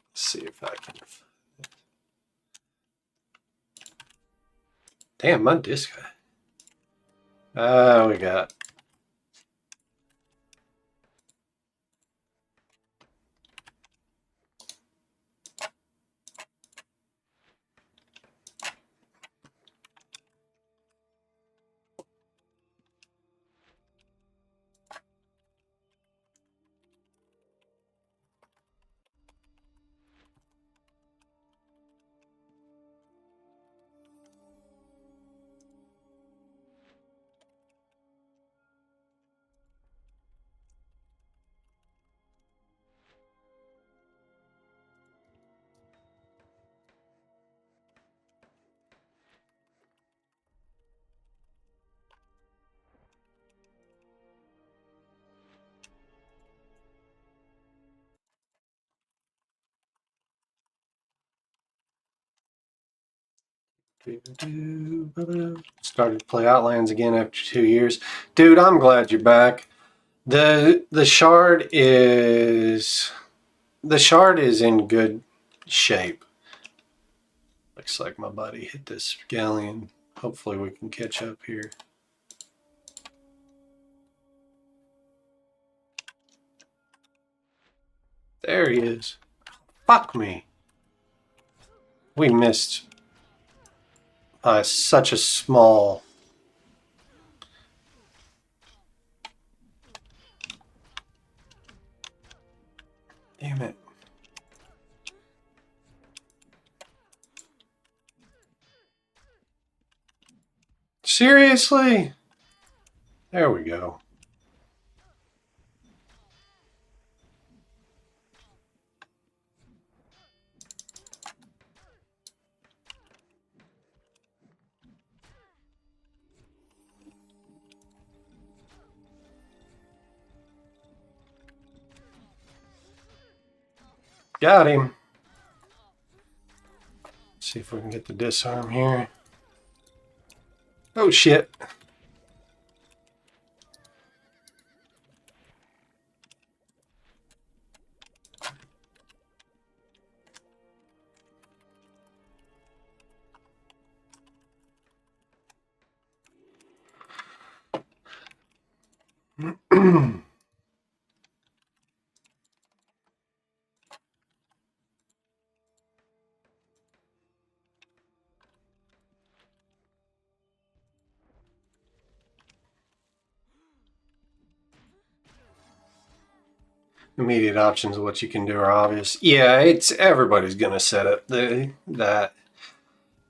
Let's see if I can. Damn, my disc. We got. Started to play Outlands again after 2 years. Dude, I'm glad you're back. The shard is in good shape. Looks like my buddy hit this galleon. Hopefully we can catch up here. There he is. Fuck me. We missed such a small. Damn it. Seriously? There we go. Got him. See if we can get the disarm here. Oh shit. Immediate options of what you can do are obvious. Yeah, it's everybody's gonna set up that.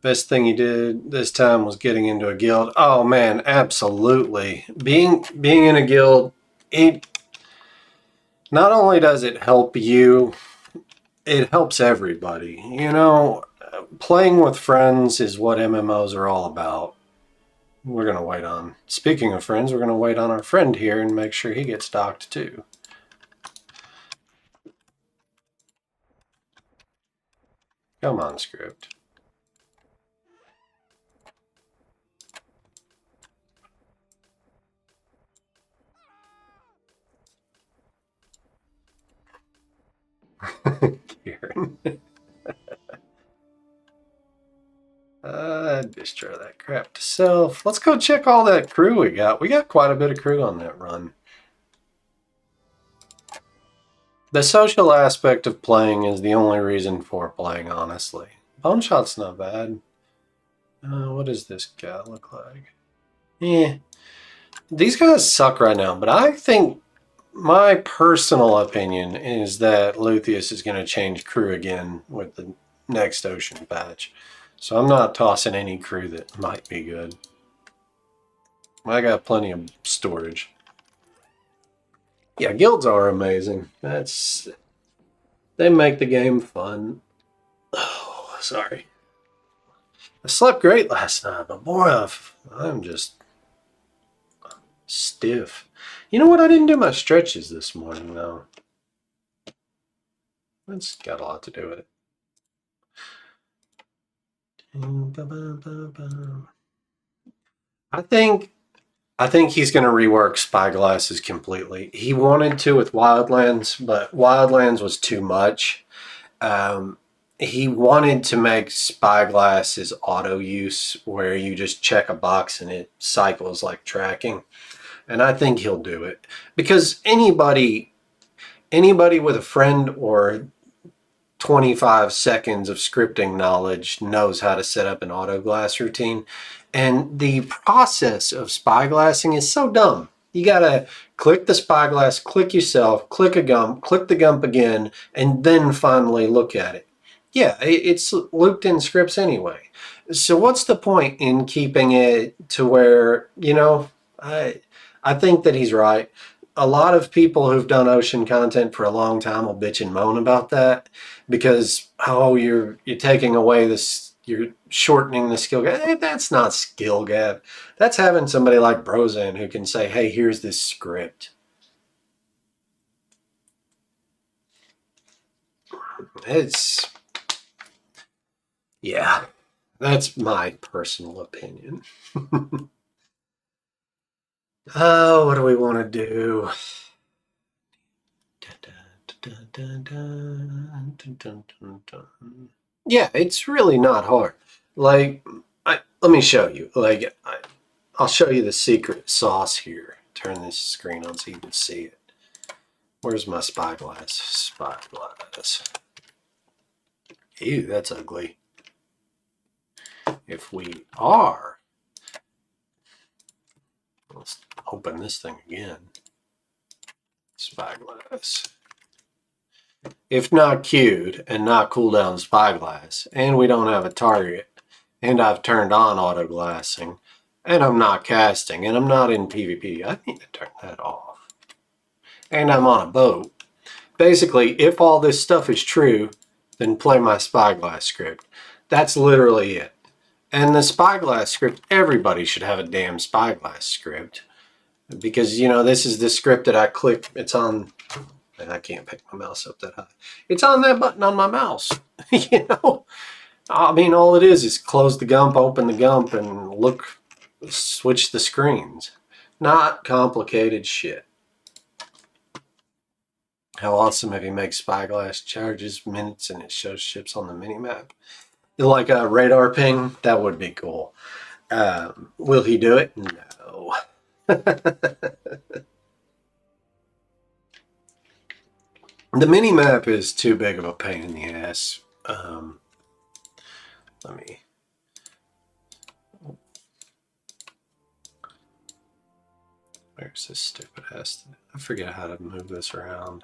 Best thing you did this time was getting into a guild. Oh man, absolutely. Being in a guild, it not only does it help you, it helps everybody. You know, playing with friends is what MMOs are all about. We're gonna wait on. Speaking of friends, we're gonna wait on our friend here and make sure he gets docked too. Come on, script. Kieran. Destroy that crap to self. Let's go check all that crew we got. We got quite a bit of crew on that run. The social aspect of playing is the only reason for playing, honestly. Bone shot's not bad. What does this guy look like? Yeah. These guys suck right now, but I think my personal opinion is that Luthien is going to change crew again with the next ocean patch. So I'm not tossing any crew that might be good. I got plenty of storage. Yeah, guilds are amazing. They make the game fun. Oh, sorry. I slept great last night, but boy, I'm just stiff. You know what? I didn't do my stretches this morning though. That's got a lot to do with it. I think I think he's going to rework Spyglasses completely. He wanted to with Wildlands, but Wildlands was too much. Um, he wanted to make Spyglasses auto use, where you just check a box and it cycles like tracking. And I think he'll do it because anybody with a friend or 25 seconds of scripting knowledge knows how to set up an auto glass routine. And the process of spyglassing is so dumb. You gotta click the spyglass, click yourself, click a gump, click the gump again, and then finally look at it. Yeah, it's looped in scripts anyway. So what's the point in keeping it to where, I think that he's right. A lot of people who've done ocean content for a long time will bitch and moan about that because you're taking away this, you're shortening the skill gap. That's not skill gap. That's having somebody like Brozan who can say, hey, here's this script. It's Yeah, that's my personal opinion. Oh, what do we want to do? Yeah, it's really not hard. Like, let me show you. I'll show you the secret sauce here. Turn this screen on so you can see it. Where's my spyglass? Spyglass. Ew, that's ugly. If we are, let's open this thing again. Spyglass. If not queued and not cooldown spyglass, and we don't have a target, and I've turned on auto glassing, and I'm not casting, and I'm not in PvP, I need to turn that off. And I'm on a boat. Basically, if all this stuff is true, then play my spyglass script. That's literally it. And the spyglass script, everybody should have a damn spyglass script. Because, this is the script that I click. It's on, and I can't pick my mouse up that high. It's on that button on my mouse. I mean, all it is close the gump, open the gump, and switch the screens. Not complicated shit. How awesome if you make spyglass charges minutes and it shows ships on the minimap. Like a radar ping, that would be cool. Will he do it? No. The minimap is too big of a pain in the ass. Let me. Where's this stupid ass thing? I forget how to move this around.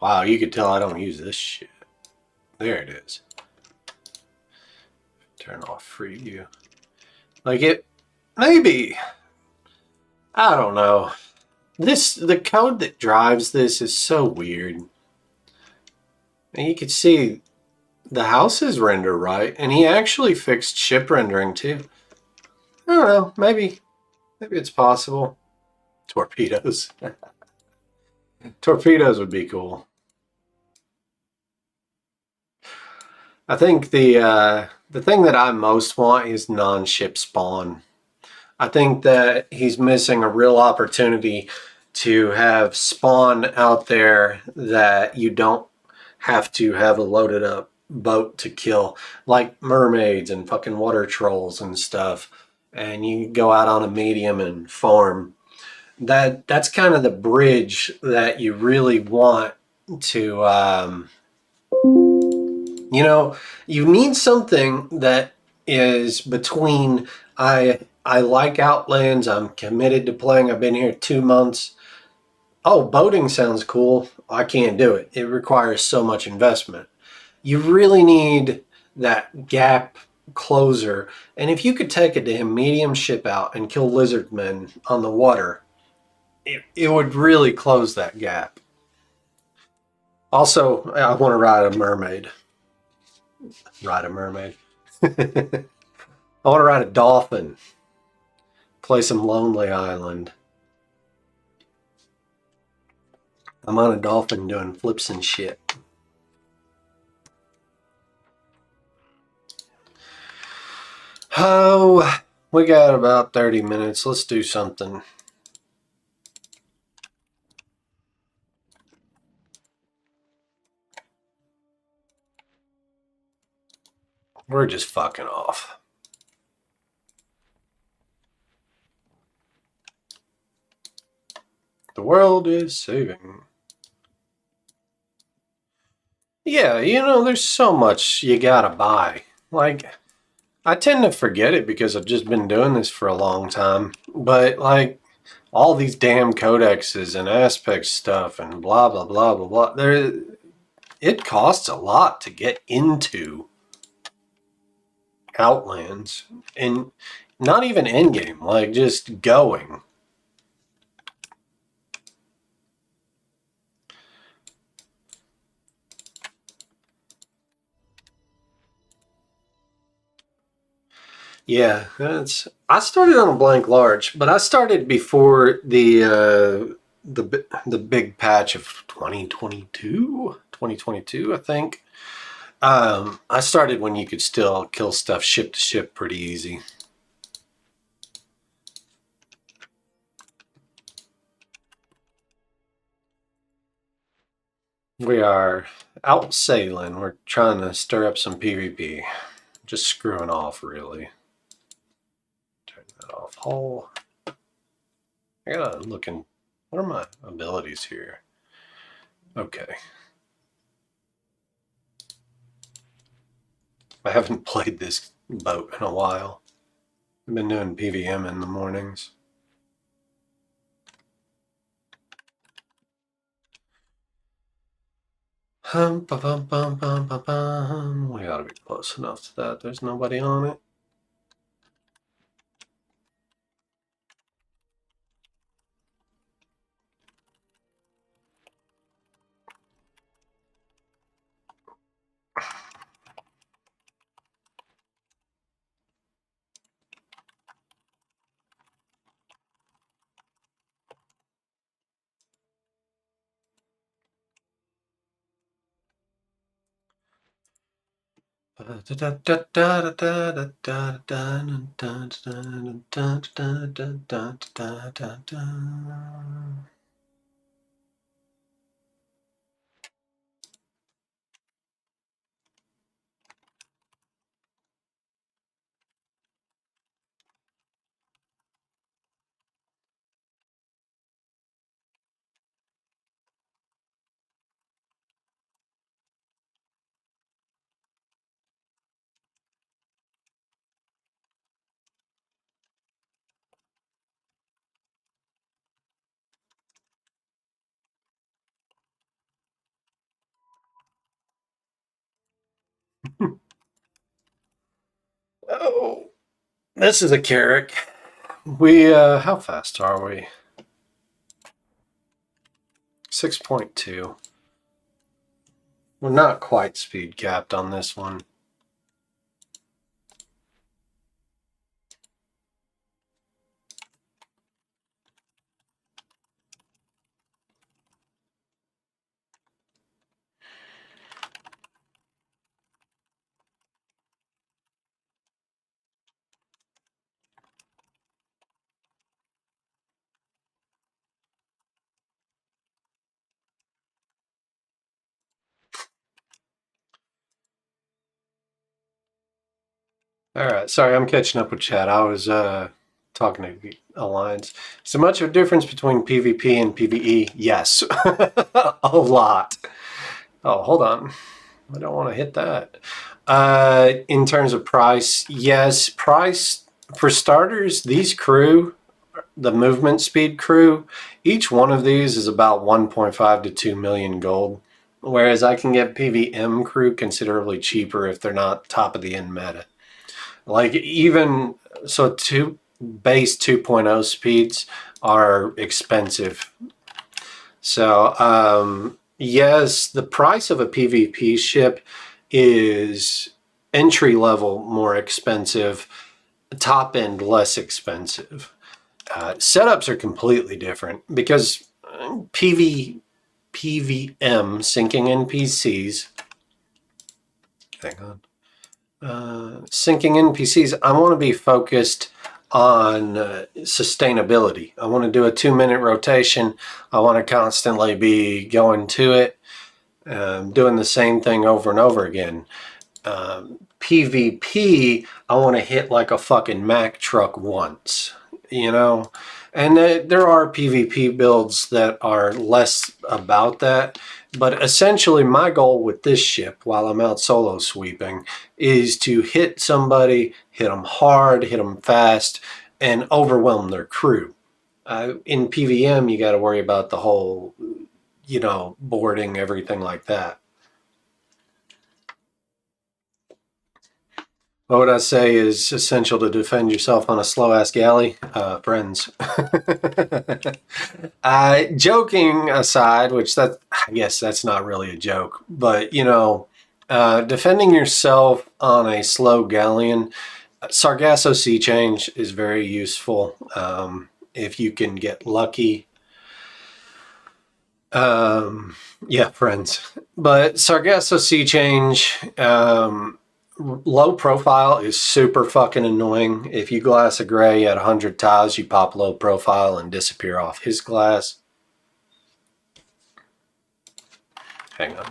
Wow, you could tell I don't use this shit. There it is. Turn off free view. Maybe. I don't know. The code that drives this is so weird. And you can see the houses render right, and he actually fixed ship rendering too. I don't know, maybe it's possible. Torpedoes. Torpedoes would be cool. I think the thing that I most want is non-ship spawn. I think that he's missing a real opportunity to have spawn out there that you don't have to have a loaded up boat to kill, like mermaids and fucking water trolls and stuff. And you go out on a medium and farm. That's kind of the bridge that you really want to you need something that is between I like Outlands, I'm committed to playing, I've been here 2 months. Oh, boating sounds cool. I can't do it. It requires so much investment. You really need that gap closer. And if you could take a damn medium ship out and kill lizardmen on the water, it would really close that gap. Also, I want to ride a mermaid. Ride a mermaid. I want to ride a dolphin. Play some Lonely Island. I'm on a dolphin doing flips and shit. Oh, we got about 30 minutes. Let's do something. We're just fucking off. The world is saving. Yeah, there's so much you gotta buy. Like, I tend to forget it because I've just been doing this for a long time. But, like, all these damn codexes and aspect stuff and blah, blah, blah, blah, blah. It costs a lot to get into Outlands. And not even endgame, like, just going. Yeah, I started on a blank large, but I started before the big patch of 2022, I think. I started when you could still kill stuff ship to ship pretty easy. We are out sailing. We're trying to stir up some PvP. Just screwing off, really. Turn that off. Hull. I gotta look in. What are my abilities here? Okay. I haven't played this boat in a while. I've been doing PVM in the mornings. We ought to be close enough to that. There's nobody on it. Oh, this is a Carrick. How fast are we? 6.2. We're not quite speed capped on this one. All right, sorry, I'm catching up with chat. I was talking to Alliance. So much of a difference between PvP and PvE? Yes, a lot. Oh, hold on. I don't want to hit that. In terms of price, yes. Price, for starters, these crew, the movement speed crew, each one of these is about 1.5 to 2 million gold. Whereas I can get PVM crew considerably cheaper if they're not top of the end meta. Like even so, base 2.0 speeds are expensive. So, yes, the price of a PvP ship is entry level more expensive, top end less expensive. Setups are completely different because PVM, sinking NPCs, hang on, sinking NPCs, I want to be focused on sustainability. I want to do a 2-minute rotation. I want to constantly be going to it, doing the same thing over and over again. PvP, I want to hit like a fucking Mack truck once, you know? And there are PvP builds that are less about that. But essentially, my goal with this ship while I'm out solo sweeping is to hit somebody, hit them hard, hit them fast, and overwhelm their crew. In PVM, you got to worry about the whole, boarding, everything like that. What would I say is essential to defend yourself on a slow-ass galley? Friends. Joking aside, which I guess that's not really a joke, but defending yourself on a slow galleon, Sargasso Sea Change is very useful if you can get lucky. Yeah, friends. But Sargasso Sea Change, low profile is super fucking annoying. If you glass a gray at 100 tiles, you pop low profile and disappear off his glass. Hang on.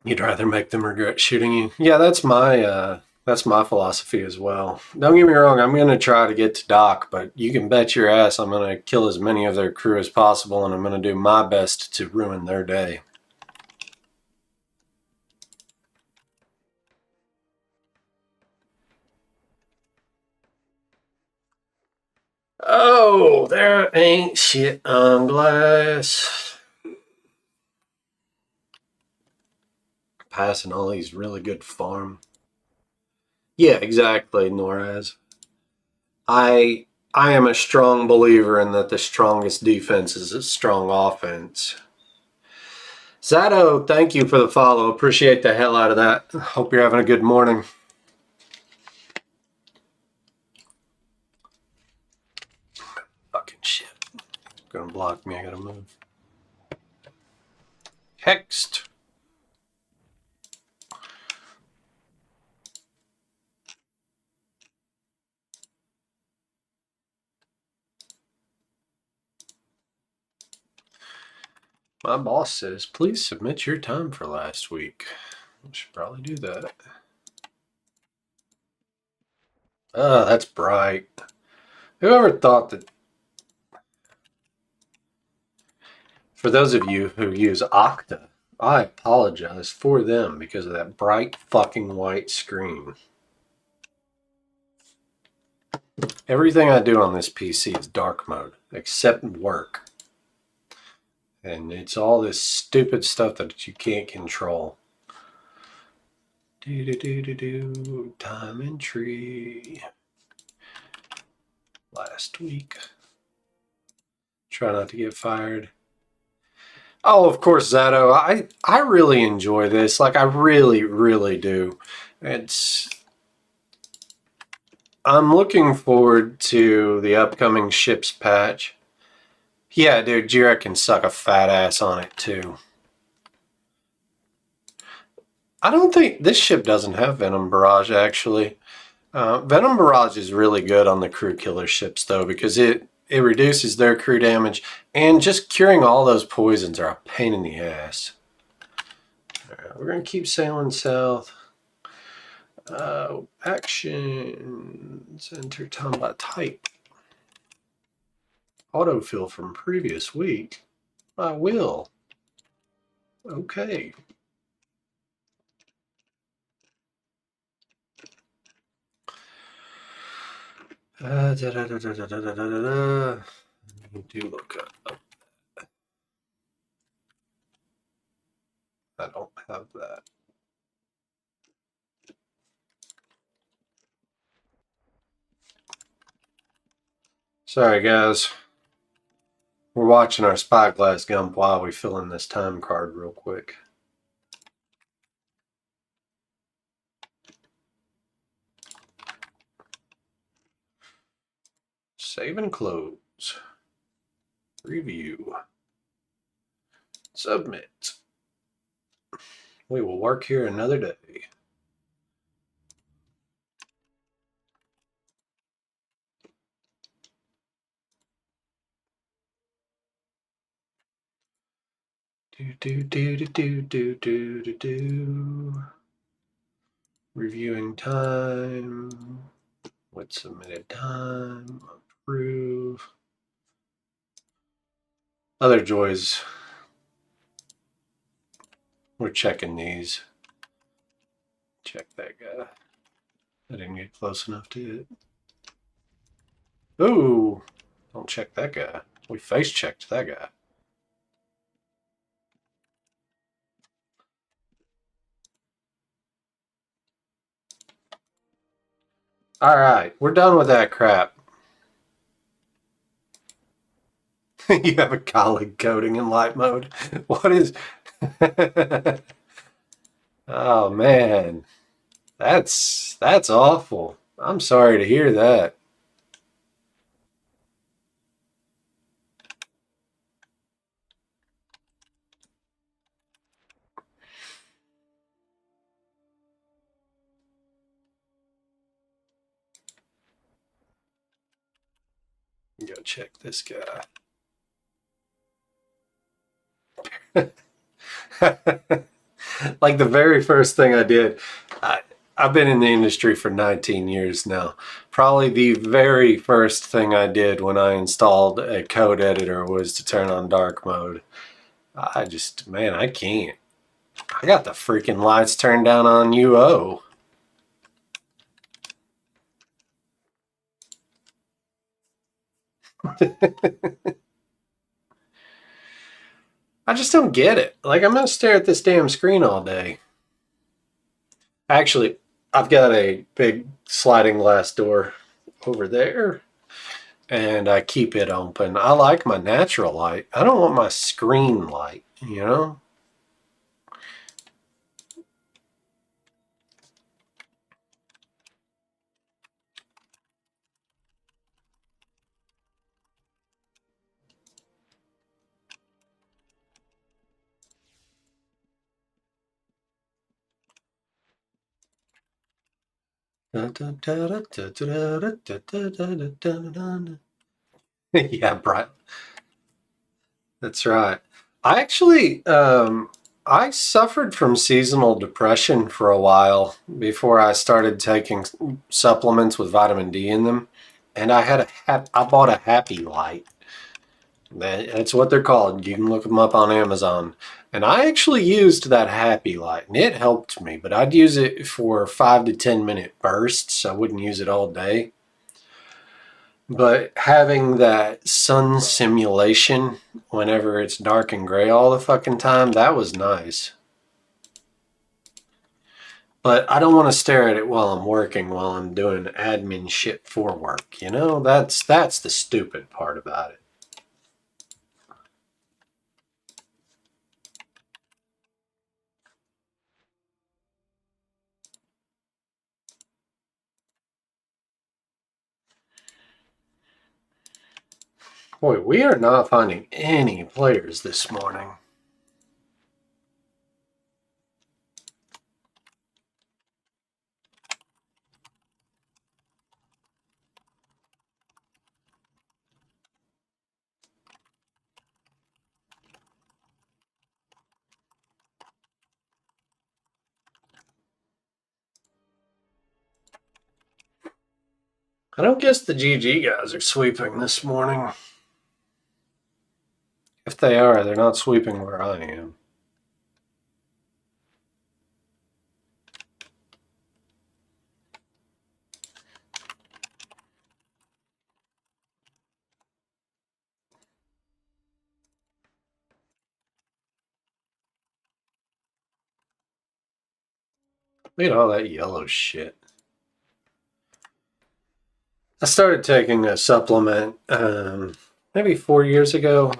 You'd rather make them regret shooting you. Yeah, that's my philosophy as well. Don't get me wrong, I'm gonna try to get to dock, but you can bet your ass I'm gonna kill as many of their crew as possible, and I'm gonna do my best to ruin their day. Oh, there ain't shit on glass. Passing all these really good farm. Yeah, exactly, Noraz. I am a strong believer in that the strongest defense is a strong offense. Zato, thank you for the follow. Appreciate the hell out of that. Hope you're having a good morning. Fucking shit. Gonna block me, I gotta move. Hexed. My boss says, please submit your time for last week. I should probably do that. That's bright. Whoever thought that. For those of you who use Okta, I apologize for them because of that bright fucking white screen. Everything I do on this PC is dark mode, except work. And it's all this stupid stuff that you can't control. Time entry. Last week. Try not to get fired. Oh, of course, Zato. I really enjoy this. Like, I really, really do. I'm looking forward to the upcoming ships patch. Yeah, dude, Jira can suck a fat ass on it, too. I don't think this ship doesn't have Venom Barrage, actually. Venom Barrage is really good on the crew killer ships, though, because it reduces their crew damage, and just curing all those poisons are a pain in the ass. All right, we're going to keep sailing south. Actions, enter combat type. Autofill from previous week. I will. Okay. Do look up. I don't have that. Sorry, guys. We're watching our spyglass gump while we fill in this time card real quick. Save and close. Review. Submit. We will work here another day. Do. Reviewing time. With submitted time. Approve. Other joys. We're checking these. Check that guy. I didn't get close enough to it. Ooh, don't check that guy. We face checked that guy. All right, we're done with that crap. You have a colleague coding in light mode. What is? Oh man, that's awful. I'm sorry to hear that. Go check this guy. Like the very first thing I did, I've been in the industry for 19 years now. Probably the very first thing I did when I installed a code editor was to turn on dark mode. Man, I can't. I got the freaking lights turned down on UO. I just don't get it. Like, I'm going to stare at this damn screen all day. Actually, I've got a big sliding glass door over there, and I keep it open. I like my natural light. I don't want my screen light, you know? Yeah, Brian. That's right. I actually, I suffered from seasonal depression for a while before I started taking supplements with vitamin D in them, and I bought a happy light. That's what they're called. You can look them up on Amazon. And I actually used that happy light, and it helped me. But I'd use it for 5 to 10 minute bursts. I wouldn't use it all day. But having that sun simulation whenever it's dark and gray all the fucking time, that was nice. But I don't want to stare at it while I'm working, while I'm doing admin shit for work. You know, that's the stupid part about it. Boy, we are not finding any players this morning. I don't guess the GG guys are sweeping this morning. If they are, they're not sweeping where I am. Look at all that yellow shit. I started taking a supplement maybe 4 years ago,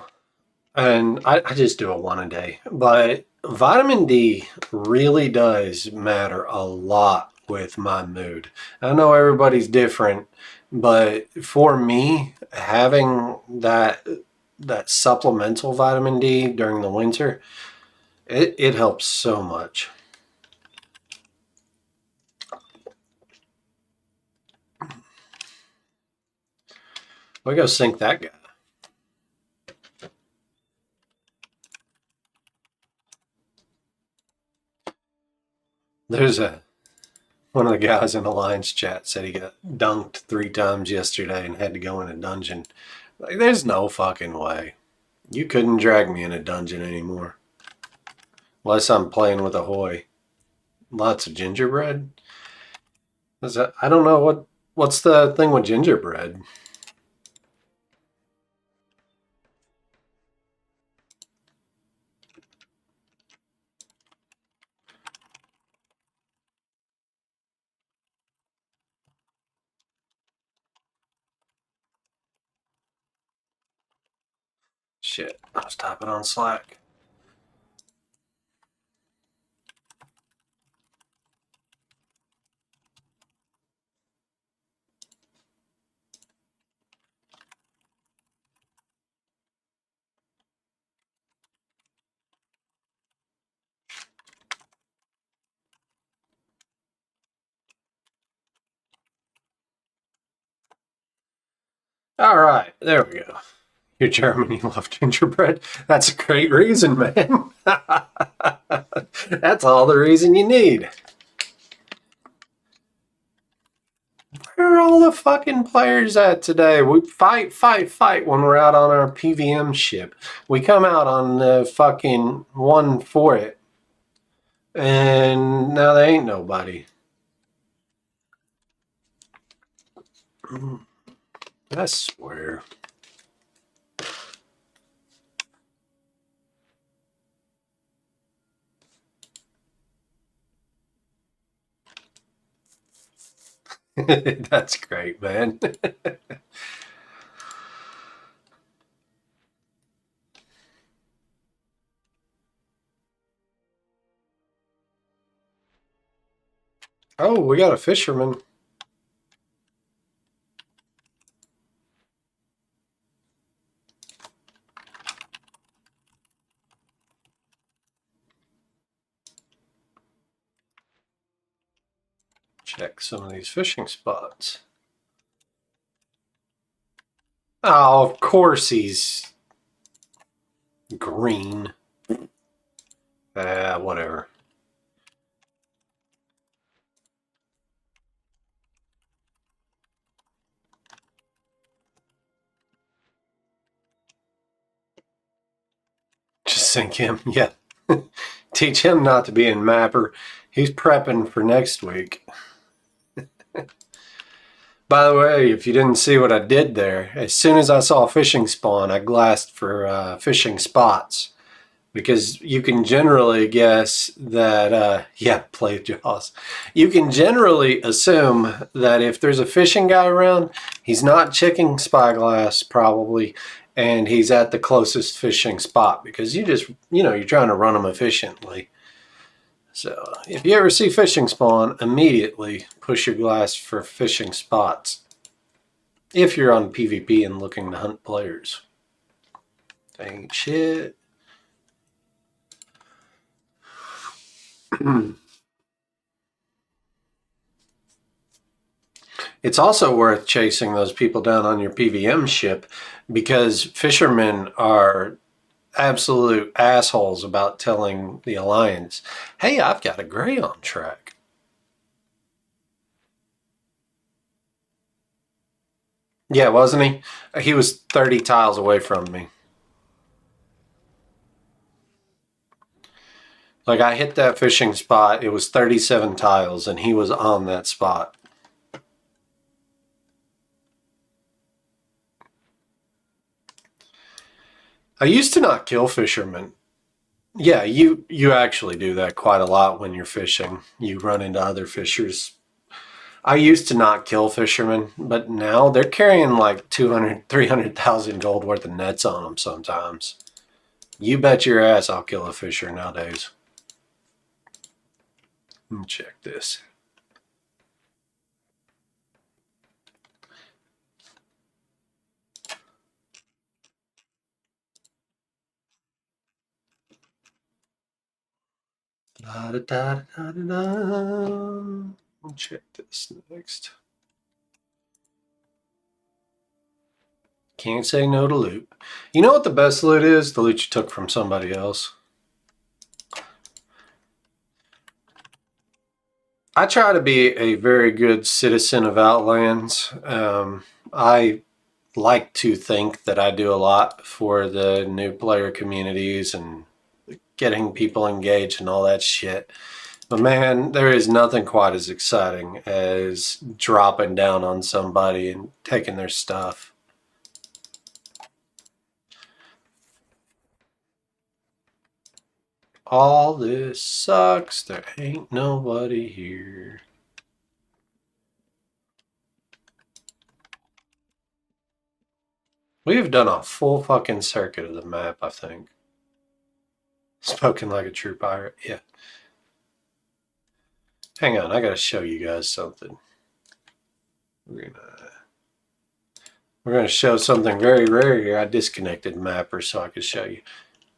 and I just do it one a day. But vitamin D really does matter a lot with my mood. I know everybody's different, but for me, having that supplemental vitamin D during the winter, it helps so much. We go sink that guy. There's a one of the guys in the Lions chat said he got dunked 3 times yesterday and had to go in a dungeon. Like, there's no fucking way. You couldn't drag me in a dungeon anymore. Unless I'm playing with a hoy. Lots of gingerbread? Is that, I don't know what's the thing with gingerbread? Shit, I was typing on Slack. All right, there we go. You're German, you love gingerbread. That's a great reason, man. That's all the reason you need. Where are all the fucking players at today? We fight when we're out on our PVM ship. We come out on the fucking one for it, and now there ain't nobody. I swear. That's great, man. Oh, we got a fisherman. Check some of these fishing spots. Oh, of course he's green. Whatever. Just sink him. Yeah. Teach him not to be in Mapper. He's prepping for next week. By the way, if you didn't see what I did there, as soon as I saw a fishing spawn, I glassed for fishing spots. Because you can generally guess that, play Jaws. You can generally assume that if there's a fishing guy around, he's not checking spyglass probably, and he's at the closest fishing spot because you're trying to run them efficiently. So if you ever see fishing spawn, immediately push your glass for fishing spots. If you're on PvP and looking to hunt players. Ain't shit. It's also worth chasing those people down on your PVM ship because fishermen are absolute assholes about telling the Alliance, hey, I've got a gray on track. Yeah, wasn't he? He was 30 tiles away from me. Like, I hit that fishing spot, it was 37 tiles, and he was on that spot. I used to not kill fishermen. Yeah, you actually do that quite a lot when you're fishing. You run into other fishers. I used to not kill fishermen, but now they're carrying like 200, 300,000 gold worth of nets on them sometimes. You bet your ass I'll kill a fisher nowadays. Let me check this. Da, da, da, da, da, da. I'll check this next. Can't say no to loot. You know what the best loot is? The loot you took from somebody else. I try to be a very good citizen of Outlands. I like to think that I do a lot for the new player communities and getting people engaged and all that shit. But man, there is nothing quite as exciting as dropping down on somebody and taking their stuff. All this sucks. There ain't nobody here. We have done a full fucking circuit of the map, I think. Spoken like a true pirate. Yeah. Hang on, I gotta show you guys something. We're gonna show something very rare here. I disconnected Mapper so I could show you.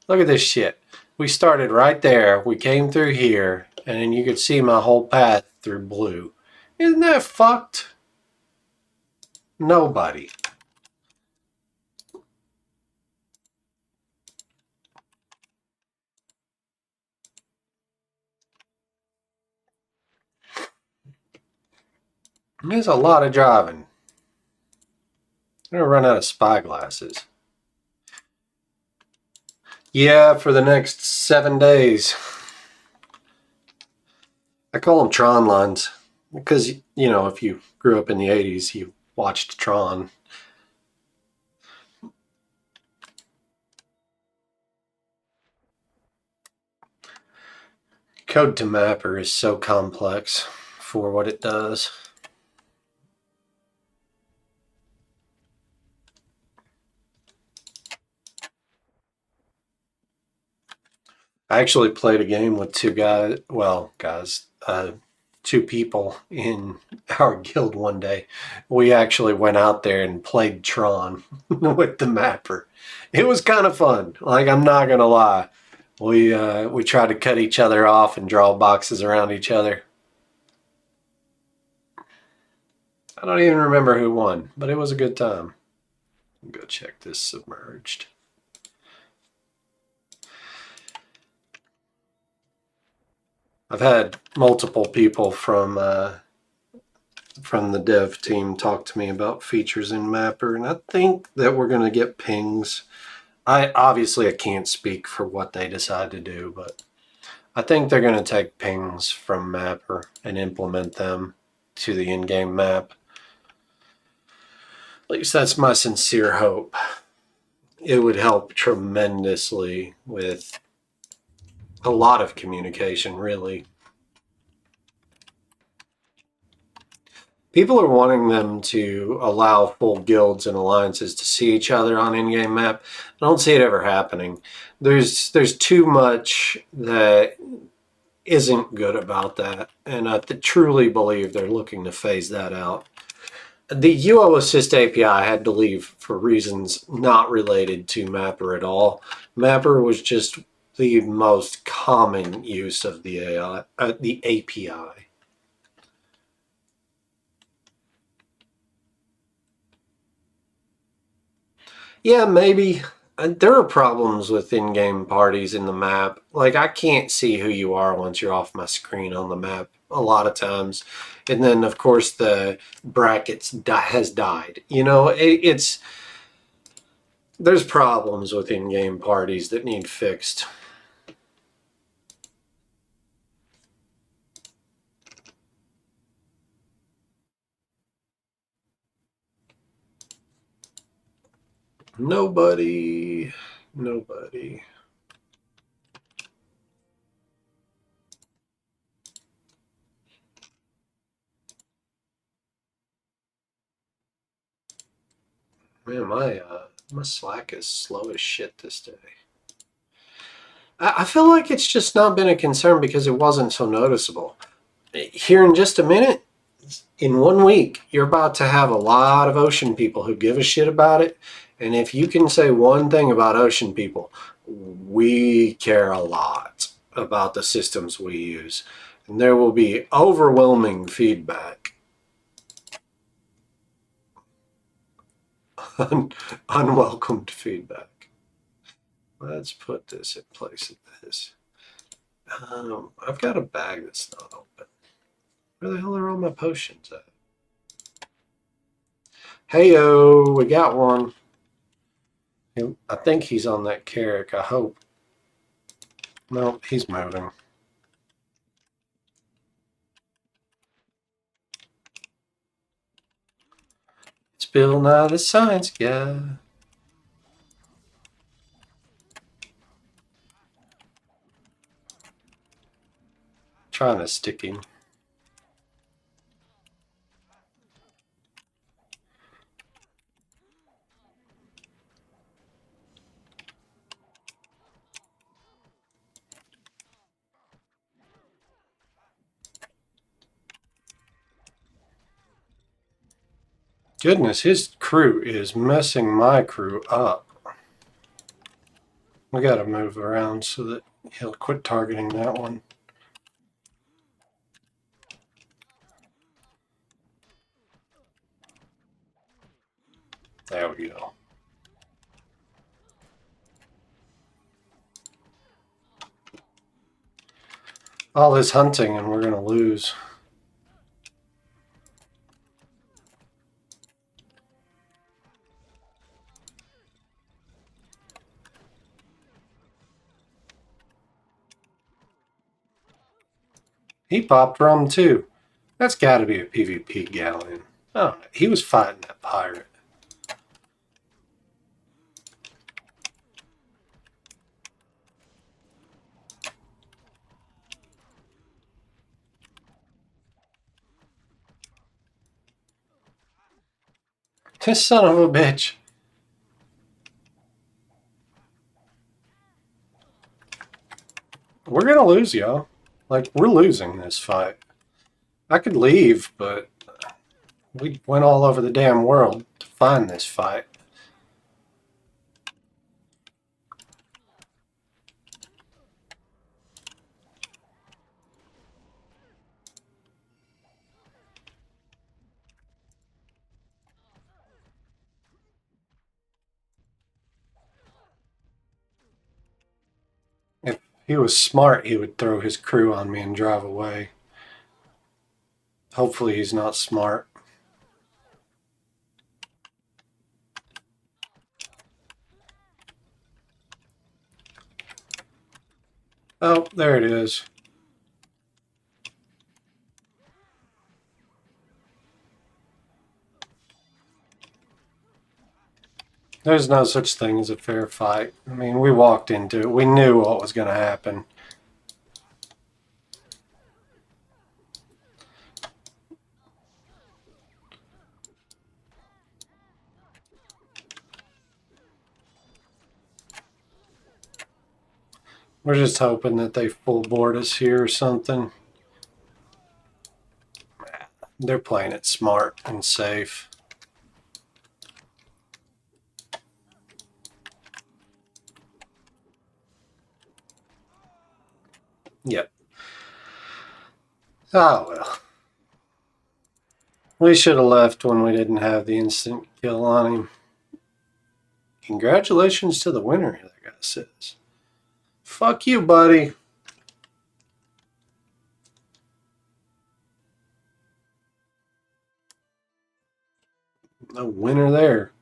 Look at this shit. We started right there. We came through here, and then you could see my whole path through blue. Isn't that fucked? Nobody. There's a lot of driving. I'm gonna run out of spyglasses. Yeah, for the next 7 days. I call them Tron lines because, you know, if you grew up in the 80s, you watched Tron. Code to Mapper is so complex for what it does. I actually played a game with two people in our guild one day. We actually went out there and played Tron with the mapper. It was kind of fun. Like, I'm not gonna lie. We tried to cut each other off and draw boxes around each other. I don't even remember who won, but it was a good time. Go check this submerged. I've had multiple people from the dev team talk to me about features in Mapper, and I think that we're going to get pings. I can't speak for what they decide to do, but I think they're going to take pings from Mapper and implement them to the in-game map. At least that's my sincere hope. It would help tremendously with a lot of communication, really. People are wanting them to allow full guilds and alliances to see each other on in-game map. I don't see it ever happening. There's too much that isn't good about that, and I truly believe they're looking to phase that out. The UO Assist API had to leave for reasons not related to Mapper at all. Mapper was just the most common use of the API. Yeah, maybe. There are problems with in-game parties in the map. Like, I can't see who you are once you're off my screen on the map a lot of times. And then, of course, the brackets has died. You know, it's there's problems with in-game parties that need fixed. Nobody. Man, my Slack is slow as shit this day. I feel like it's just not been a concern because it wasn't so noticeable. Here in just a minute, in 1 week, you're about to have a lot of ocean people who give a shit about it. And if you can say one thing about ocean people, we care a lot about the systems we use. And there will be overwhelming feedback. Unwelcomed feedback. Let's put this in place of this. I've got a bag that's not open. Where the hell are all my potions at? Heyo, we got one. I think he's on that carrick, I hope. No, he's moving. It's Bill Nye the Science Guy. Trying to stick him. Goodness, his crew is messing my crew up. We gotta move around so that he'll quit targeting that one. There we go. All this hunting and we're gonna lose. He popped rum too. That's gotta be a PvP galleon. Oh, he was fighting that pirate. This son of a bitch. We're gonna lose, y'all. Like, we're losing this fight. I could leave, but we went all over the damn world to find this fight. If he was smart, he would throw his crew on me and drive away. Hopefully he's not smart. Oh, there it is. There's no such thing as a fair fight. I mean, we walked into it. We knew what was going to happen. We're just hoping that they full board us here or something. They're playing it smart and safe. Yep. Oh, well. We should have left when we didn't have the instant kill on him. Congratulations to the winner, that guy says. Fuck you, buddy. No winner there.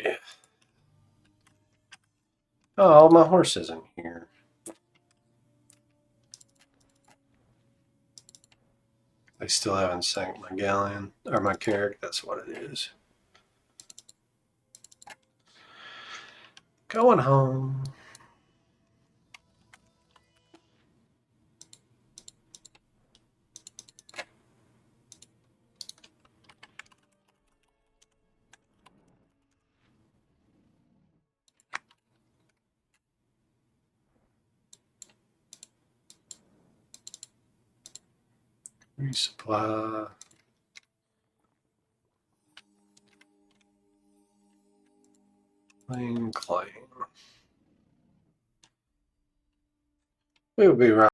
Yeah. Oh, my horse isn't here. I still haven't sank my galleon, or my carrick, that's what it is. Going home. Resupply. Claim. We'll be right.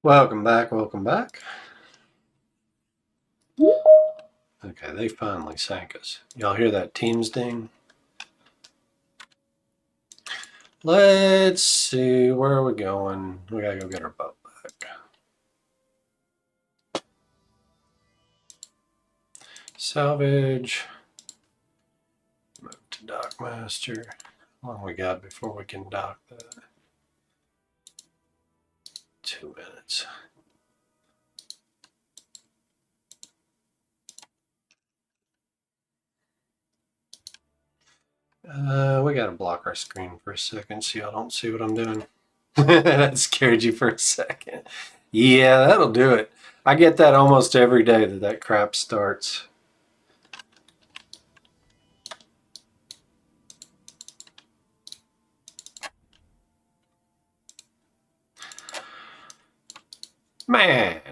Welcome back, welcome back. Okay, they finally sank us. Y'all hear that Teams ding? Let's see, where are we going? We gotta go get our boat back. Salvage. Move to Dockmaster. How long we got before we can dock that? 2 minutes. We gotta block our screen for a second so y'all don't see what I'm doing. That scared you for a second. Yeah, that'll do it. I get that almost every day that crap starts. Man.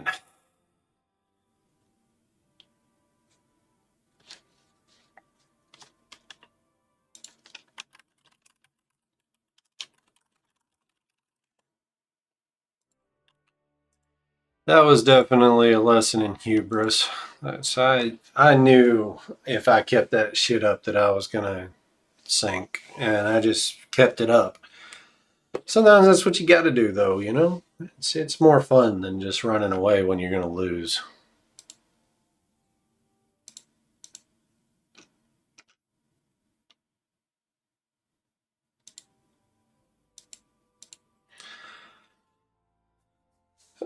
That was definitely a lesson in hubris. I knew if I kept that shit up that I was gonna sink, and I just kept it up. Sometimes that's what you got to do, though. You know, it's more fun than just running away when you're gonna lose.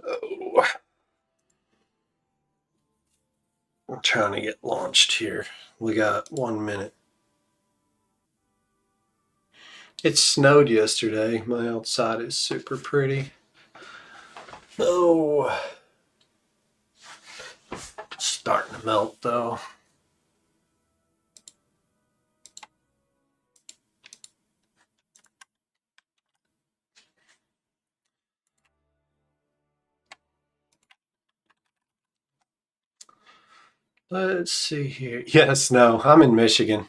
Oh, I'm trying to get launched here. We got 1 minute. It snowed yesterday. My outside is super pretty. Oh, starting to melt though. Let's see here. Yes, no, I'm in Michigan.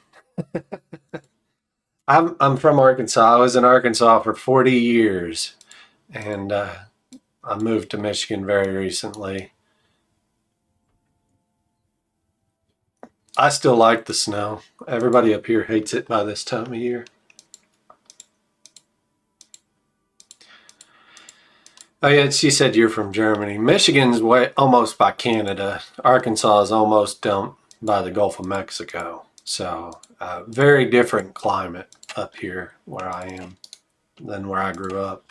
I'm from Arkansas. I was in Arkansas for 40 years, and I moved to Michigan very recently. I still like the snow. Everybody up here hates it by this time of year. Oh yeah, she said you're from Germany. Michigan's way almost by Canada. Arkansas is almost dumped by the Gulf of Mexico. So very different climate up here where I am than where I grew up.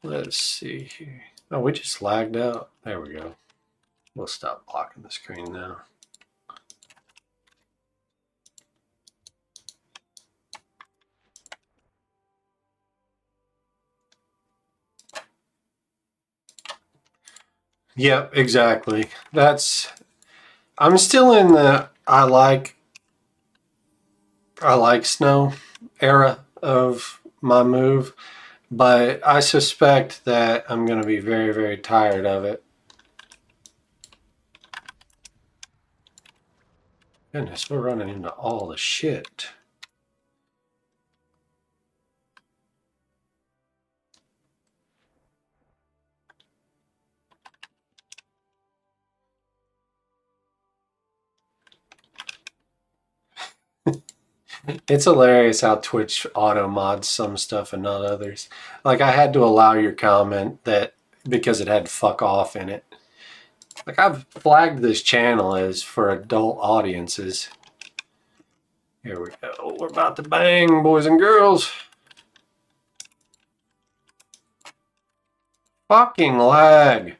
Let's see here. Oh, we just lagged out. There we go. We'll stop blocking the screen now. Yep, exactly. I'm still in the I like snow era of my move, but I suspect that I'm going to be very, very tired of it. Goodness, we're running into all the shit. It's hilarious how Twitch auto mods some stuff and not others. Like I had to allow your comment that because it had fuck off in it. Like I've flagged this channel as for adult audiences. Here we go. We're about to bang, boys and girls. Fucking lag.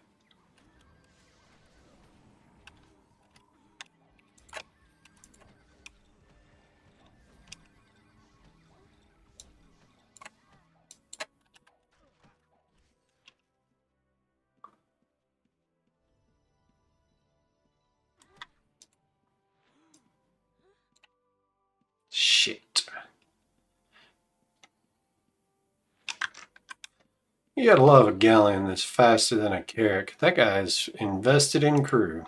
Shit. You gotta love a galleon that's faster than a carrack. That guy's invested in crew.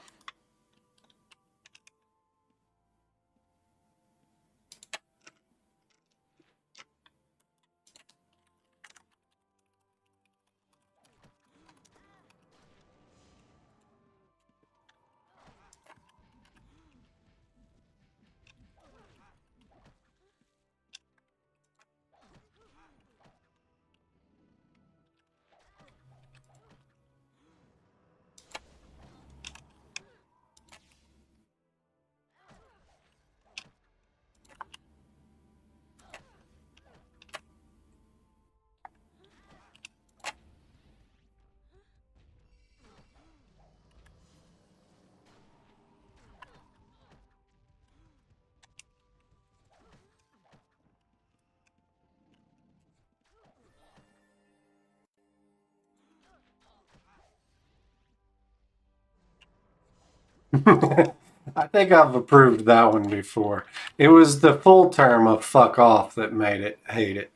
I think I've approved that one before. It was the full term of fuck off that made it hate it.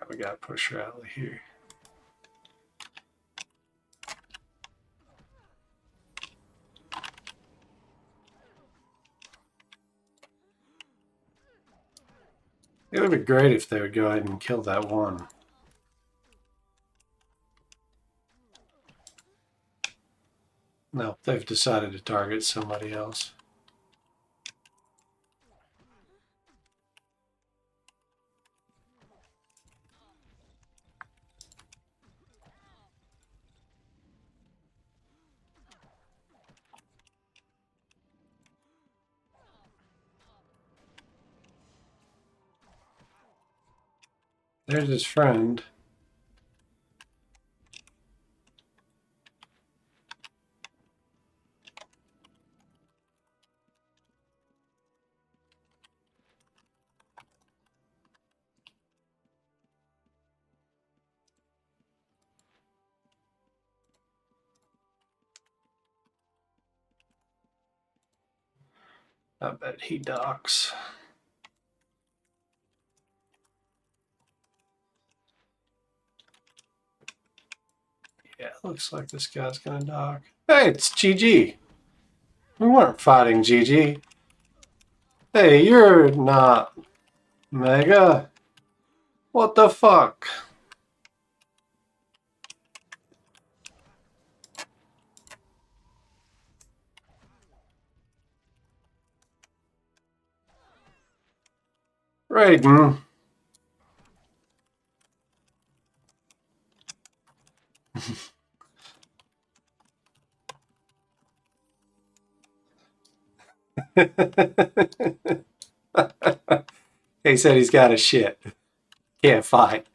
We gotta push her out of here. It would be great if they would go ahead and kill that one. No, they've decided to target somebody else. There's his friend. I bet he docks. Yeah, looks like this guy's gonna dock. Hey, it's GG. We weren't fighting GG. Hey, you're not Mega. What the fuck? Raiden. He said he's got a shit. Can't fight.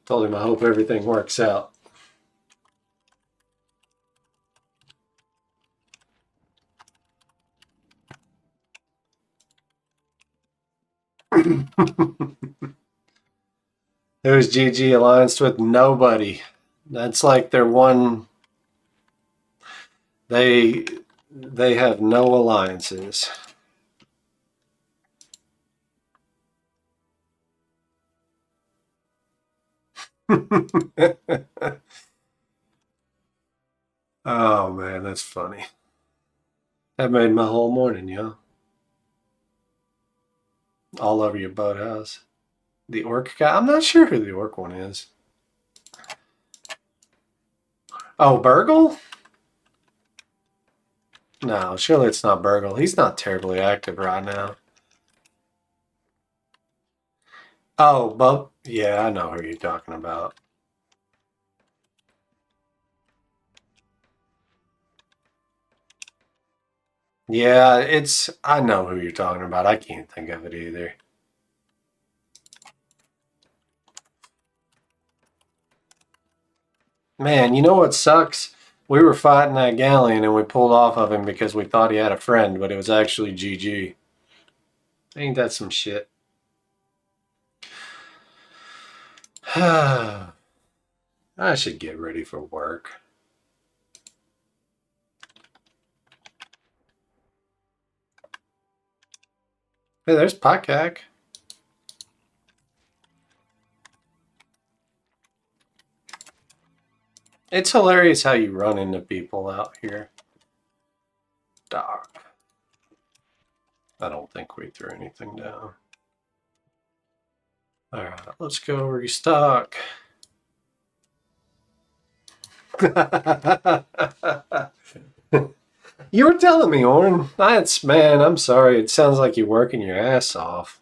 Told him I hope everything works out. There's GG alliance with nobody. That's like their one They have no alliances. Oh man, that's funny. That made my whole morning, yo. All over your boathouse. The orc guy? I'm not sure who the orc one is. Oh, Burgle? No, surely it's not Burgle. He's not terribly active right now. Oh, but yeah, I know who you're talking about. Yeah, I know who you're talking about. I can't think of it either. Man, you know what sucks? We were fighting that galleon and we pulled off of him because we thought he had a friend, but it was actually GG. Ain't that some shit? I should get ready for work. Hey, there's Pakak. It's hilarious how you run into people out here. Doc. I don't think we threw anything down. Alright, let's go restock. You were telling me, Oren. Man, I'm sorry. It sounds like you're working your ass off.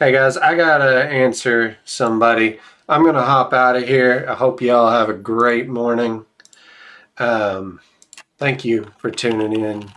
Hey guys, I gotta answer somebody. I'm gonna hop out of here. I hope y'all have a great morning. Thank you for tuning in.